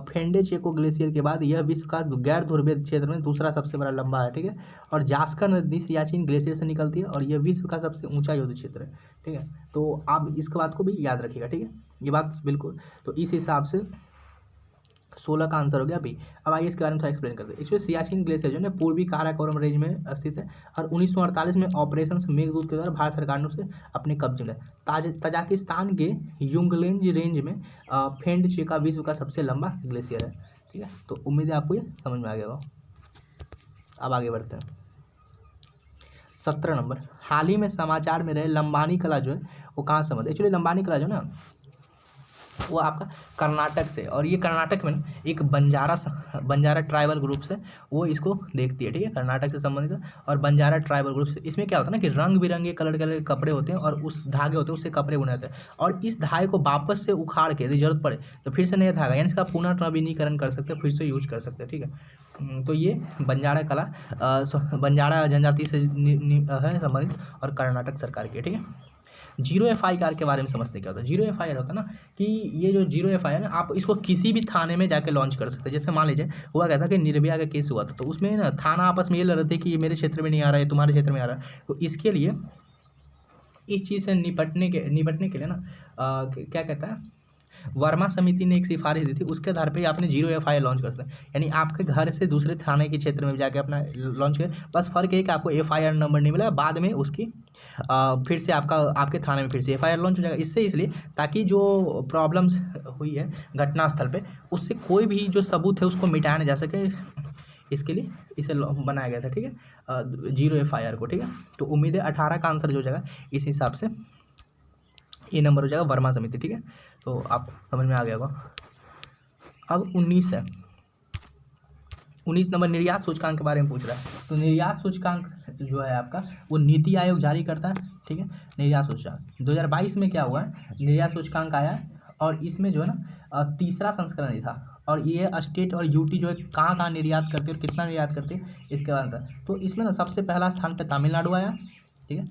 फेंडेचेको ग्लेशियर के बाद यह विश्व का गैर ध्रुवीय क्षेत्र में दूसरा सबसे बड़ा लंबा है, ठीक है। और जास्कर नदी सियाचिन ग्लेशियर से निकलती है, और यह विश्व का सबसे ऊंचा युद्ध क्षेत्र है, ठीक है। तो आप इस बात को भी याद रखिएगा, ठीक है, ये बात बिल्कुल। तो इस हिसाब से 16 का आंसर हो गया बी। अब आइए इसके बारे में थोड़ा एक्सप्लेन करते हैं। एक्चुअली सियाचिन ग्लेशियर जो है पूर्वी काराकोरम रेंज में स्थित है, और 1948 में ऑपरेशन मेघदूत के द्वारा भारत सरकार ने उसे अपने कब्जे में। ताजिकिस्तान के युंगलेंज रेंज में फेंडचेका विश्व का सबसे लंबा ग्लेशियर है, ठीक है। तो उम्मीद है आपको ये समझ में आ गया होगा। अब आगे बढ़ते हैं, 17 नंबर, हाल ही में समाचार में रहे लंबानी कला जो है वो कहाँ से बनी। एक्चुअली लंबानी कला जो है ना वो आपका कर्नाटक से, और ये कर्नाटक में एक बंजारा ट्राइबल ग्रुप से वो इसको देखती है, ठीक है, कर्नाटक से संबंधित, और बंजारा ट्राइबल ग्रुप से। इसमें क्या होता है ना कि रंग बिरंगे कलर के कपड़े होते हैं, और उस धागे होते हैं, उससे कपड़े बुने जाते हैं, और इस धागे को वापस से उखाड़ के यदि जरूरत पड़े तो फिर से नया धागा, यानी इसका पुनर्नवीनीकरण कर सकते हैं, फिर से यूज कर सकते हैं, ठीक है। तो ये बंजारा कला बंजारा जनजाति से है संबंधित, और कर्नाटक सरकार की है, ठीक है। 0 FIR के बारे में समझते क्या होता है। 0 FIR होता है ना कि ये जो 0 FIR है, आप इसको किसी भी थाने में जाके लॉन्च कर सकते हैं। जैसे मान लीजिए हुआ क्या था कि निर्भया का केस हुआ था, तो उसमें ना थाना आपस में ये लड़ रहे थे कि ये मेरे क्षेत्र में नहीं आ रहा है, तुम्हारे क्षेत्र में आ रहा है। तो इसके लिए इस चीज़ से निपटने के लिए ना क्या कहता है, वर्मा समिति ने एक सिफारिश दी थी, उसके आधार पे आपने 0 FIR लॉन्च कर सकते हैं, यानी आपके घर से दूसरे थाने के क्षेत्र में जाके अपना लॉन्च करें। बस फर्क है कि आपको FIR नंबर नहीं मिला, बाद में उसकी फिर से आपके थाने में फिर से FIR लॉन्च हो जाएगा। इसलिए ताकि जो प्रॉब्लम्स हुई है घटनास्थल पे, उससे कोई भी जो सबूत है उसको मिटाया नहीं जा सके, इसके लिए इसे बनाया गया था, ठीक है, 0 FIR को, ठीक है। तो उम्मीद है 18 का आंसर जो हो जाएगा इस हिसाब से ए नंबर हो जाएगा, वर्मा समिति, ठीक है। तो आप समझ में आ गया होगा। अब 19 है, 19 नंबर निर्यात सूचकांक के बारे में पूछ रहा है। तो निर्यात सूचकांक जो है आपका वो नीति आयोग जारी करता है, ठीक है। निर्यात सूचकांक 2022 में क्या हुआ है, निर्यात सूचकांक आया, और इसमें जो है ना तीसरा संस्करण ही था, और ये स्टेट और यूटी जो है कहाँ कहाँ निर्यात करते हैं और कितना निर्यात करते हैं इसके बारे में था। तो इसमें ना सबसे पहला स्थान पे तमिलनाडु आया, ठीक है,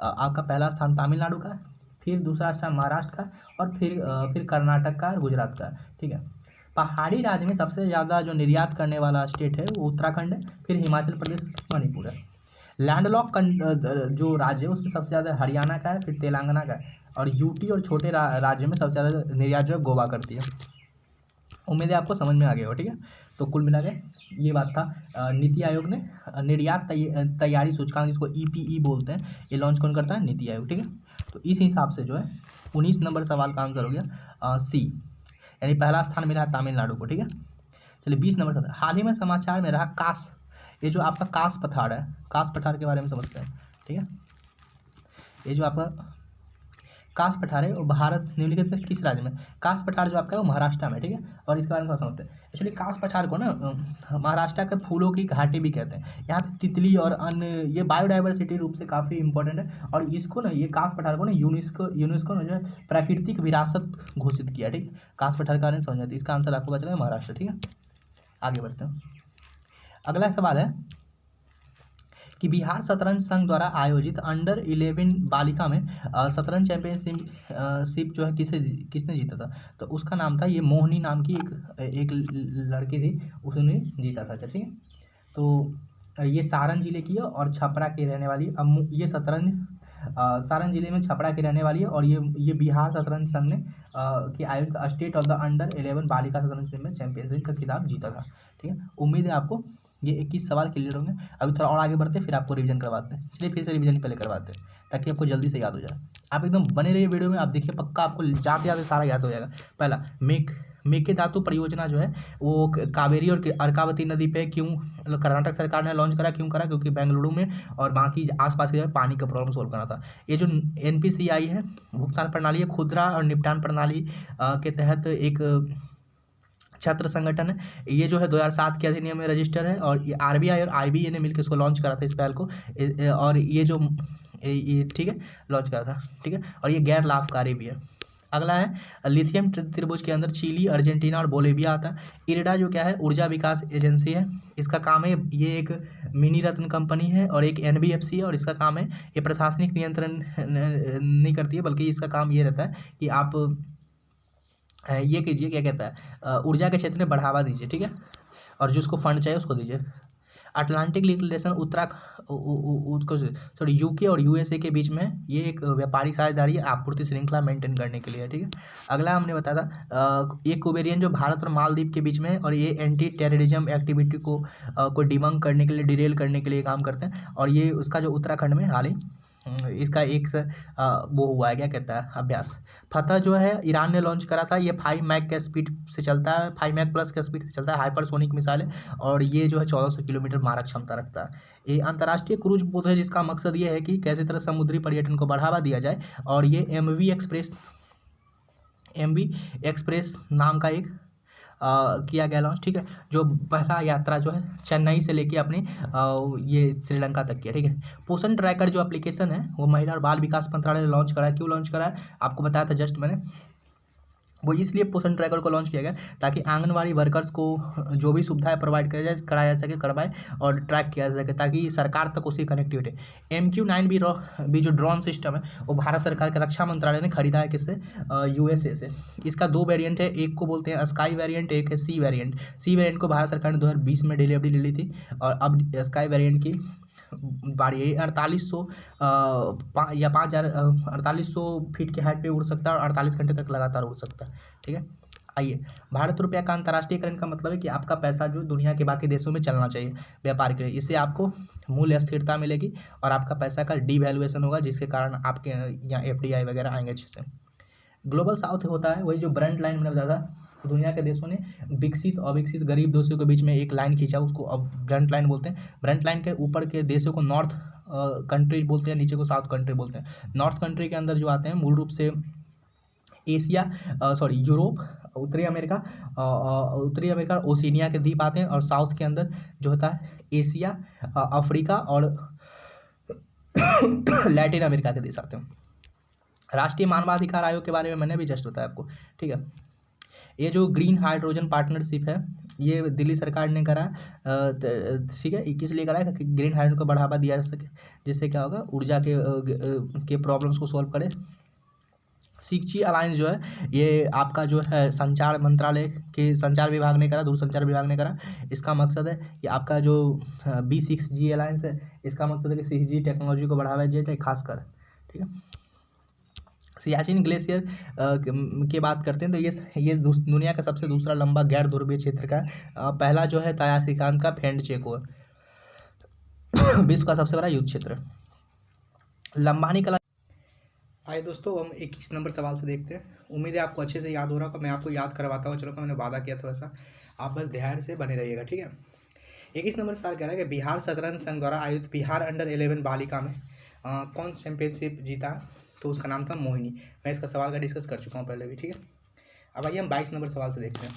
आपका पहला स्थान तमिलनाडु का, फिर दूसरा स्थान महाराष्ट्र का, और फिर कर्नाटक का और गुजरात का, ठीक है। पहाड़ी राज्य में सबसे ज़्यादा जो निर्यात करने वाला स्टेट है वो उत्तराखंड है, फिर हिमाचल प्रदेश, मणिपुर है। लैंडलॉक जो राज्य है उसमें सबसे ज़्यादा हरियाणा का है, फिर तेलंगाना का है, और यूटी और छोटे राज्य में सबसे ज़्यादा निर्यात जो है गोवा करती है। उम्मीद है आपको समझ में आ गया हो, ठीक है। तो कुल मिला के ये बात था। नीति आयोग ने निर्यात तैयारी सूचकांक, जिसको EPE बोलते हैं, ये लॉन्च कौन करता है? नीति आयोग, ठीक है। तो इस हिसाब से जो है 19 नंबर सवाल का आंसर हो गया सी, यानी पहला स्थान मिला है तमिलनाडु को, ठीक है। चलिए 20 नंबर सवाल, हाल ही में समाचार में रहा कास, ये जो आपका कास पठार है, कास पठार के बारे में समझते हैं, ठीक है। ये जो आपका कास पठार है वो भारत निम्नलिखित में किस राज्य में? कास पठार जो आपका है वो महाराष्ट्र में, ठीक है। और इसके बारे में थोड़ा समझते हैं। एक्चुअली कास पठार को ना महाराष्ट्र के फूलों की घाटी भी कहते हैं। यहाँ पे तितली और अन्य ये बायोडाइवर्सिटी रूप से काफ़ी इंपॉर्टेंट है, और इसको ना ये कास पठार को ना यूनेस्को ने जो है प्राकृतिक विरासत घोषित किया, ठीक है। कास पठार के बारे में समझ आती है, इसका आंसर आपको बचा है महाराष्ट्र, ठीक है। आगे बढ़ते हैं। अगला सवाल है कि बिहार शतरंज संघ द्वारा आयोजित अंडर 11 बालिका में शतरंज चैंपियनशिप जो है किसने जीता था? तो उसका नाम था, ये मोहिनी नाम की एक लड़की थी, उसने जीता था, अच्छा, ठीक है। तो ये सारण जिले की है और छपरा की रहने वाली, अब ये शतरंज सारण जिले में छपरा की रहने वाली है, और ये बिहार शतरंज संघ ने की आयोजित स्टेट ऑफ द अंडर 11 बालिका शतरंज में चैंपियनशिप का खिताब जीता था, ठीक है। उम्मीद है आपको ये 21 सवाल क्लियर होंगे। अभी थोड़ा और आगे बढ़ते हैं, फिर आपको रिवीजन करवाते हैं। चलिए फिर से रिवीजन पहले करवाते हैं ताकि आपको जल्दी से याद हो जाए। आप एकदम बने रहिए वीडियो में, आप देखिए पक्का आपको जाते जाते सारा याद हो जाएगा। पहला, मेकेदातु परियोजना जो है वो कावेरी और अर्कावती नदी पे क्यों कर्नाटक सरकार ने लॉन्च करा? क्यों करा? क्योंकि बेंगलुरु में और बाकी आसपास के पानी का प्रॉब्लम सोल्व करना था। ये जो NPCI है, भुगतान प्रणाली है, खुदरा और निपटान प्रणाली के तहत एक छात्र संगठन है। ये जो है 2007 के अधिनियम में रजिस्टर है, और ये RBI और IBA ने मिलकर इसको लॉन्च करा था, इस पहल को। और ये जो ठीक है लॉन्च करा था, ठीक है। और ये गैर लाभकारी भी है। अगला है लिथियम त्रिभुज के अंदर चिली, अर्जेंटीना और बोलिविया आता है। इरडा जो क्या है, ऊर्जा विकास एजेंसी है, इसका काम है, ये एक मिनी रत्न कंपनी है और एक NBFC है, और इसका काम है ये प्रशासनिक नियंत्रण नहीं करती है, बल्कि इसका काम ये रहता है कि आप ये कीजिए, क्या कहता है, ऊर्जा के क्षेत्र में बढ़ावा दीजिए, ठीक है, और जिसको फंड चाहिए उसको दीजिए। अटलांटिक डिक्लेरेशन UK और USA के बीच में ये एक व्यापारिक साझेदारी आपूर्ति श्रृंखला मेंटेन करने के लिए है, ठीक है। अगला हमने बताया था ये कुबेरियन जो भारत और मालदीव के बीच में है, और ये एंटी टेररिज्म एक्टिविटी को डिबंक करने के लिए, डिरेल करने के लिए काम करते हैं, और ये उसका जो उत्तराखंड में हाल ही इसका एक वो हुआ है, क्या कहता है, अभ्यास। फतह जो है ईरान ने लॉन्च करा था, ये 5 मैक के स्पीड से चलता है, 5 मैक प्लस के स्पीड से चलता है, हाइपरसोनिक मिसाइल है, और ये जो है 1400 किलोमीटर मारक क्षमता रखता है। ये अंतर्राष्ट्रीय क्रूज पोत है, जिसका मकसद ये है कि कैसे तरह समुद्री पर्यटन को बढ़ावा दिया जाए, और ये MV एक्सप्रेस नाम का एक किया गया लॉन्च, ठीक है, जो पहला यात्रा जो है चेन्नई से लेके अपने ये श्रीलंका तक किया, ठीक है। पोषण ट्रैकर जो एप्लीकेशन है वो महिला और बाल विकास मंत्रालय ने लॉन्च करा है। क्यों लॉन्च करा है आपको बताया था जस्ट मैंने, वो इसलिए पोषण ट्रैकर को लॉन्च किया गया ताकि आंगनवाड़ी वर्कर्स को जो भी सुविधाएं प्रोवाइड कराया जा सके, करवाए और ट्रैक किया जा सके, ताकि सरकार तक उसकी कनेक्टिविटी। MQ-9 भी जो ड्रोन सिस्टम है वो भारत सरकार के रक्षा मंत्रालय ने खरीदा है, किससे? USA से। इसका 2 वेरिएंट है, एक को बोलते हैं स्काई वेरिएंट, एक है सी वेरिएंट। सी वेरिएंट को भारत सरकार ने 2020 में डिलीवरी ले ली थी, और अब स्काई वेरिएंट की बारी है। 4800 या 5000 4800 फीट की हाइट पे उड़ सकता है, और 48 घंटे तक लगातार उड़ सकता है, ठीक है। आइए, भारत रुपया का अंतर्राष्ट्रीयकरण का मतलब है कि आपका पैसा जो दुनिया के बाकी देशों में चलना चाहिए व्यापार के लिए, इससे आपको मूल्य स्थिरता मिलेगी और आपका पैसा का डिवैल्यूएशन होगा, जिसके कारण आपके यहाँ FDI वगैरह आएंगे अच्छे से। ग्लोबल साउथ होता है वही जो ब्रंट लाइन मैंने बताया था, दुनिया के देशों ने विकसित अविकसित गरीब देशों के बीच में एक लाइन खींचा, उसको अब ब्रंट लाइन बोलते हैं। ब्रंट लाइन के ऊपर के देशों को नॉर्थ कंट्री बोलते हैं, नीचे को साउथ कंट्री बोलते हैं। नॉर्थ कंट्री के अंदर जो आते हैं मूल रूप से यूरोप, उत्तरी अमेरिका ओशिनिया के द्वीप आते हैं, और साउथ के अंदर जो होता है एशिया, अफ्रीका और लैटिन अमेरिका के देश आते हैं। राष्ट्रीय मानवाधिकार आयोग के बारे में मैंने भी जस्ट बताया आपको, ठीक है। ये जो ग्रीन हाइड्रोजन पार्टनरशिप है ये दिल्ली सरकार ने करा, ठीक है, किस लिए करा है कि ग्रीन हाइड्रोजन को बढ़ावा दिया जा सके, जिससे क्या होगा ऊर्जा के प्रॉब्लम्स को सॉल्व करे 6G अलायंस जो है ये आपका जो है संचार मंत्रालय के संचार विभाग ने करा, दूरसंचार विभाग ने करा। इसका मकसद है कि आपका जो B6G अलायंस है इसका मकसद है कि 6G टेक्नोलॉजी को बढ़ावा दिया जाए खासकर, ठीक है। सियाचिन ग्लेशियर की बात करते हैं तो ये दुनिया का सबसे दूसरा लंबा गैर ध्रुवीय क्षेत्र का पहला जो है तायासिकांत का फेंडचेको विश्व का सबसे बड़ा युद्ध क्षेत्र। लंबानी कला। आइए दोस्तों हम 21 नंबर सवाल से देखते हैं। उम्मीद है आपको अच्छे से याद हो रहा होगा, मैं आपको याद करवाता हूँ। चलो मैंने वादा किया था वैसा, आप बस ध्यान से बने रहिएगा, ठीक है। 21 नंबर सवाल कह रहा है कि बिहार शतरंज संघ द्वारा आयोजित बिहार अंडर 11 बालिका में कौन चैंपियनशिप जीता, तो उसका नाम था मोहिनी। मैं इसका सवाल का डिस्कस कर चुका हूँ पहले भी, ठीक है। अब आइए हम 22 नंबर सवाल से देखते हैं।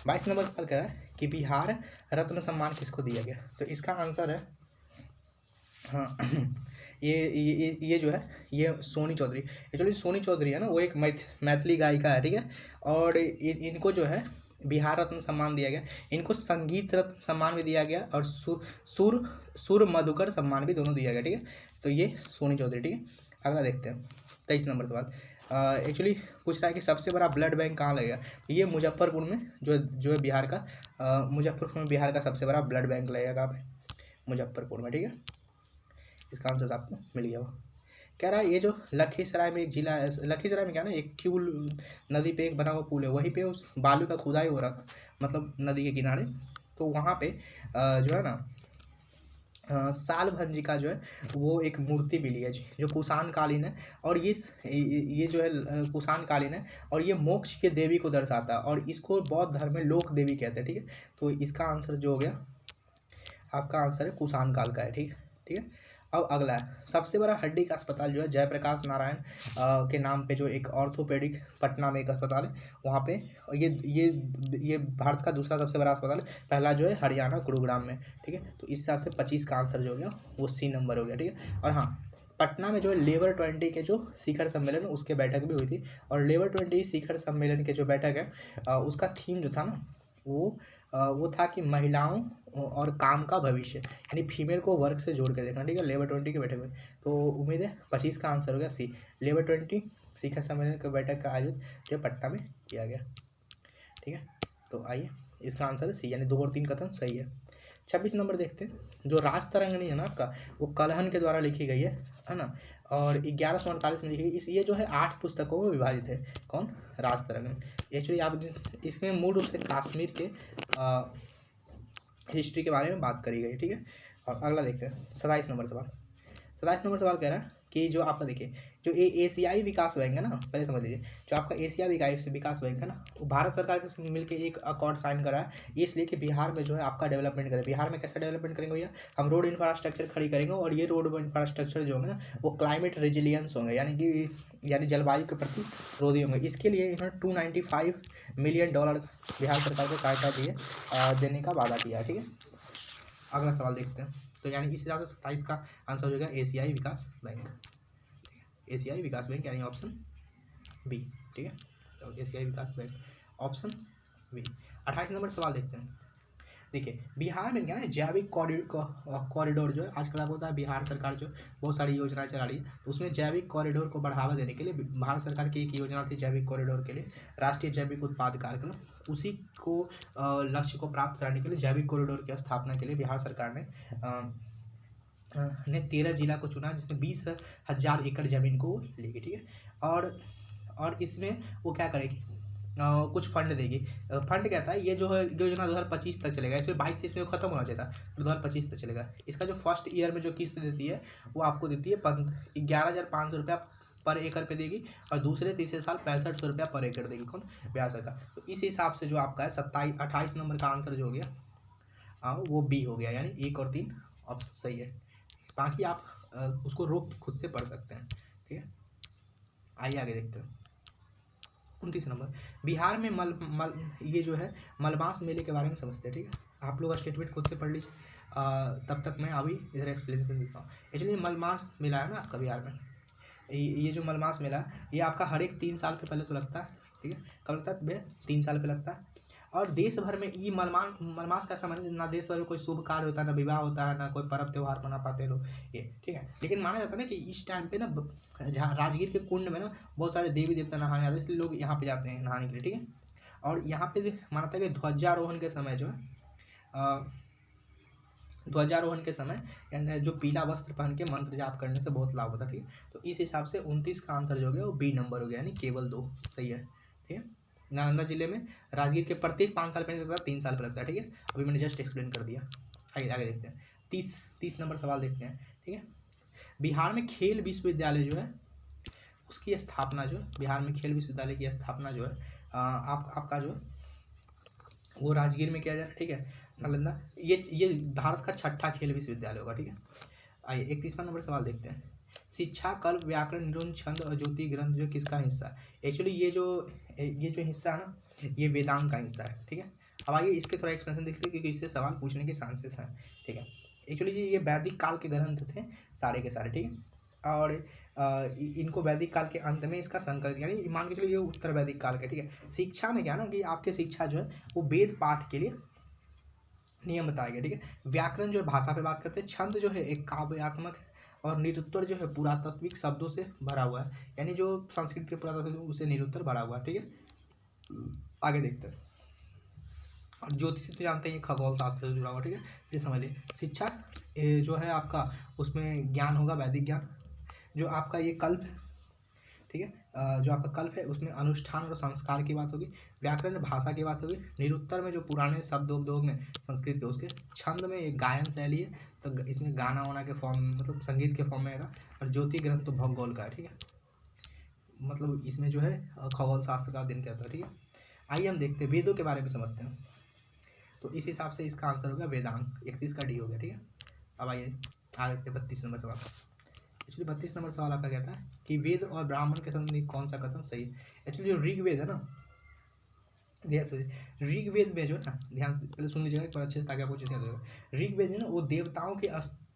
22 नंबर सवाल कह रहा है कि बिहार रत्न सम्मान किसको दिया गया, तो इसका आंसर है हाँ ये जो है ये सोनी चौधरी। एक्चुअली सोनी चौधरी है ना, वो एक मैथिली गायिका है, ठीक है। और इनको जो है बिहार रत्न सम्मान दिया गया। इनको संगीत रत्न सम्मान भी दिया गया और सुर मधुकर सम्मान भी दोनों दिया गया, ठीक है। तो ये सोनी चौधरी, ठीक है। अगला देखते हैं 23 नंबर सवाल। एक्चुअली पूछ रहा है कि सबसे बड़ा ब्लड बैंक कहाँ लगेगा, तो ये मुजफ्फरपुर में जो है बिहार का मुजफ्फरपुर में बिहार का सबसे बड़ा ब्लड बैंक लगेगा कहाँ पे, मुजफ्फरपुर में, ठीक है। इसका आंसर आपको मिल गया। वो कह रहा है ये जो लखीसराय में एक जिला है, लखीसराय में क्या ना एक क्यूल नदी पे एक बना हुआ पुल है, वहीं पे उस बालू का खुदाई हो रहा था, मतलब नदी के किनारे। तो वहाँ पे जो है ना साल भंजी का जो है वो एक मूर्ति मिली है जो कुषाण कालीन है। और ये जो है कुषाण कालीन है और ये मोक्ष के देवी को दर्शाता है और इसको बौद्ध धर्म में लोक देवी कहते हैं, ठीक है। तो इसका आंसर जो हो गया आपका आंसर है कुषाण काल का है, ठीक है, ठीक है। अब अगला है सबसे बड़ा हड्डी का अस्पताल जो है जयप्रकाश नारायण के नाम पे जो एक ऑर्थोपेडिक पटना में एक अस्पताल है वहाँ पे। ये भारत का दूसरा सबसे बड़ा अस्पताल है, पहला जो है हरियाणा गुरुग्राम में, ठीक है। तो इस हिसाब से 25 का आंसर जो हो गया वो C नंबर हो गया, ठीक है। और हाँ पटना में जो है लेबर 20 के जो शिखर सम्मेलन है उसके बैठक भी हुई थी। और लेबर 20 शिखर सम्मेलन के जो बैठक है उसका थीम जो था ना वो था कि महिलाओं और काम का भविष्य, यानी फीमेल को वर्क से जोड़ के देखना, ठीक है। लेबर 20 के बैठक में तो उम्मीद है 25 का आंसर हो गया C। लेबर 20 शिखर सम्मेलन के बैठक का आयोजित जो पटना में किया गया, ठीक है। तो आइए इसका आंसर है C, यानी 2 और 3 कथन सही है। 26 नंबर देखते हैं। जो राज तरंगिणी है ना आपका वो कलहन के द्वारा लिखी गई है ना, और 1148 में लिखी गई। ये जो है 8 पुस्तकों में विभाजित है। कौन, राज तरंगिणी। एक्चुअली आप इसमें मूल रूप से कश्मीर के हिस्ट्री के बारे में बात करी गई, ठीक है। और अगला देखते हैं 27 नंबर सवाल। 27 नंबर सवाल कह रहा है कि जो आपका देखिए जो एशियाई विकास बैंक है ना, पहले समझ लीजिए जो आपका एशिया विकास बैंक है ना वो भारत सरकार के संग मिलकर एक अकॉर्ड साइन करा है, इसलिए कि बिहार में जो है आपका डेवलपमेंट करें। बिहार में कैसा डेवलपमेंट करेंगे भैया, हम रोड इंफ्रास्ट्रक्चर खड़ी करेंगे और ये रोड इंफ्रास्ट्रक्चर जो होंगे ना वो क्लाइमेट रेजिलियंस होंगे, यानी जलवायु के प्रति रोधी होंगे। इसके लिए इन्होंने $295 मिलियन बिहार सरकार को सहायता दी है देने का वादा किया है, ठीक है। अगला सवाल देखते हैं। तो यानी इस हिसाब से 27 का आंसर हो जाएगा एशियाई विकास बैंक, एशियाई विकास बैंक यानी ऑप्शन B, ठीक है। तो एशियाई विकास बैंक ऑप्शन B। 28 नंबर सवाल देखते हैं। देखिए बिहार में क्या है जैविक कॉरिडोर जो है आजकल आपको होता है बिहार सरकार जो बहुत सारी योजनाएं चला रही है, तो उसमें जैविक कॉरिडोर को बढ़ावा देने के लिए भारत सरकार की एक योजना थी जैविक कॉरिडोर के लिए, राष्ट्रीय जैविक उत्पाद कार्यक्रम। उसी को लक्ष्य को प्राप्त करने के लिए जैविक कॉरिडोर की स्थापना के लिए बिहार सरकार ने 13 जिला को चुना जिसमें 20,000 एकड़ जमीन को लेगी, ठीक है। और इसमें वो क्या करेगी कुछ फंड देगी। फंड क्या था, ये जो है योजना 2025 तक चलेगा, इसमें 22-23 में खत्म होना चाहिए था, 2025 तक चलेगा। इसका जो फर्स्ट ईयर में जो किस्त देती है वो आपको देती है 11,500 रुपया पर एकड़ पे देगी और दूसरे तीसरे साल 6500 रुपया पर एकड़ देगी। कौन, बिहार सरकार। तो इस हिसाब से जो आपका है 28 नंबर का आंसर जो हो गया वो B हो गया, यानी 1 और 3 ऑप्शन सही है। बाकी आप उसको रोक के खुद से पढ़ सकते हैं, ठीक है। आइए आगे देखते हैं 29 नंबर। बिहार में ये जो है मलमास मेले के बारे में समझते हैं, ठीक है। आप लोग स्टेटमेंट खुद से पढ़ लीजिए, तब तक मैं अभी इधर एक्सप्लेनेशन देता हूँ। एक्चुअली मलमास मेला है ना आपका बिहार में, ये जो मलमास मेला ये आपका हर एक 3 साल के पहले तो लगता है, ठीक है। कब लगता है भैया, 3 साल पे लगता है। और देश भर में ये मलमास का समझ ना, देश भर में कोई शुभ कार्य होता है, ना विवाह होता है, ना कोई पर्व त्यौहार मना पाते लोग ये, ठीक है। लेकिन माना जाता है ना कि इस टाइम पे ना जहाँ राजगीर के कुंड में ना बहुत सारे देवी देवता नहाने आते हैं, इसलिए लोग यहाँ पे जाते हैं नहाने के लिए, ठीक है। और यहाँ पे जो माना था कि ध्वजारोहण के समय जो है ध्वजारोहण के समय यानी जो पीला वस्त्र पहन के मंत्र जाप करने से बहुत लाभ होता है, ठीक है। तो इस हिसाब से 29 का आंसर जो हो गया वो बी नंबर हो गया, यानी केवल 2 सही है, ठीक है। नालंदा जिले में राजगीर के प्रत्येक 5 साल पे नहीं लगता, 3 साल पे लगता है, ठीक है। अभी मैंने जस्ट एक्सप्लेन कर दिया। आगे आगे देखते हैं, 30 नंबर सवाल देखते हैं, ठीक है। बिहार में खेल विश्वविद्यालय जो है उसकी स्थापना जो है, बिहार में खेल विश्वविद्यालय की स्थापना जो है आपका जो है वो राजगीर में किया जा रहा है, ठीक है। नालंदा ये भारत का 6ठा खेल विश्वविद्यालय होगा, ठीक है। आइए 31वां नंबर सवाल देखते हैं। शिक्षा, कल्प, व्याकरण, निरुंज, छंद और ज्योति ग्रंथ जो किसका हिस्सा है? एक्चुअली ये जो हिस्सा है ना, ये वेदांग का हिस्सा है, ठीक है। अब आइए इसके थोड़ा एक्सप्लेनेशन देखते हैं क्योंकि इससे सवाल पूछने के चांसेस हैं, ठीक है। एक्चुअली ये वैदिक काल के ग्रंथ थे सारे के सारे, ठीक है। और इनको वैदिक काल के अंत में इसका संकलित, यानी मान के चलिए ये उत्तर वैदिक काल का, ठीक है। शिक्षा में क्या ना कि आपके शिक्षा जो है वो वेद पाठ के लिए नियम बताया गया, ठीक है। व्याकरण जो है भाषा पे बात करते हैं, छंद जो है एक काव्यात्मक है, और निरुत्तर जो है पुरातात्विक शब्दों से भरा हुआ है, यानी जो संस्कृत के पुरातात्विक उसे निरुत्तर भरा हुआ है, ठीक है। आगे देखते हैं। और ज्योतिष तो जानते हैं ये खगोल शास्त्र से जुड़ा हुआ, ठीक है। ये समझ लिए। शिक्षा जो है आपका उसमें ज्ञान होगा वैदिक ज्ञान। जो आपका ये कल्प है, ठीक है, जो आपका कल्प है उसमें अनुष्ठान और संस्कार की बात होगी। व्याकरण भाषा की बात होगी। निरुत्तर में जो पुराने शब्द उद्योग में संस्कृत के उसके। छंद में एक गायन शैली है, तो इसमें गाना वाना के फॉर्म मतलब संगीत के फॉर्म में आएगा। और ज्योति ग्रंथ तो भूगोल का है, ठीक है, मतलब इसमें जो है खगोल शास्त्र का अध्ययन कहता है, ठीक है। आइए हम देखते हैं वेदों के बारे में समझते हैं। तो इस हिसाब से इसका आंसर होगा वेदांग, 31 का डी हो गया, ठीक है। अब आइए आगे देखते हैं 32 नंबर सवाल। एक्चुअली 32 नंबर सवाल आपका कहता है कि वेद और ब्राह्मण के संबंधित कौन सा कथन सही है। एक्चुअली जो ऋग्वेद है ना, ध्यान से ऋग्वेद में जो है ना, ध्यान से पहले सुन लीजिएगा एक बार अच्छे से ताकि आपको चीज़ याद होगा। ऋग्वेद में ना वो देवताओं के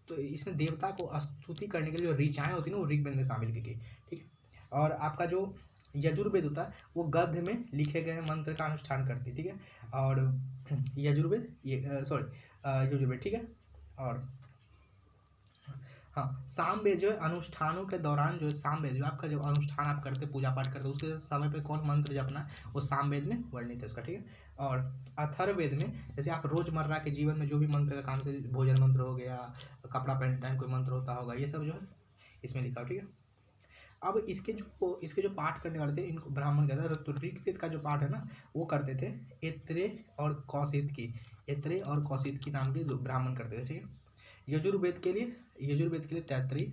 तो इसमें देवता को स्तुति करने के लिए जो ऋचाएँ होती है ना वो ऋग्वेद में शामिल की गई, ठीक है। और आपका जो यजुर्वेद होता है वो गद्य में लिखे गए मंत्र का अनुष्ठान करती है, ठीक है। और यजुर्वेद यजुर्वेद, ठीक है। और हाँ, सामवेद जो है अनुष्ठानों के दौरान जो है सामवेद जो आपका जब अनुष्ठान आप करते पूजा पाठ करते उसके समय पे कौन मंत्र जपना वो सामवेद में वर्णित है उसका, ठीक है। और अथर्ववेद में जैसे आप रोजमर्रा के जीवन में जो भी मंत्र का काम से भोजन मंत्र हो गया, कपड़ा पहनने कोई मंत्र होता होगा, ये सब जो है इसमें लिखा हो, ठीक है। अब इसके जो पाठ करने वाले थे इनको ब्राह्मण कहते हैं। तो ऋग्वेद का जो पाठ है ना वो करते थे एत्रे और कौशिक की नाम के जो ब्राह्मण करते थे, ठीक है। यजुर्वेद के लिए तैत्तरीय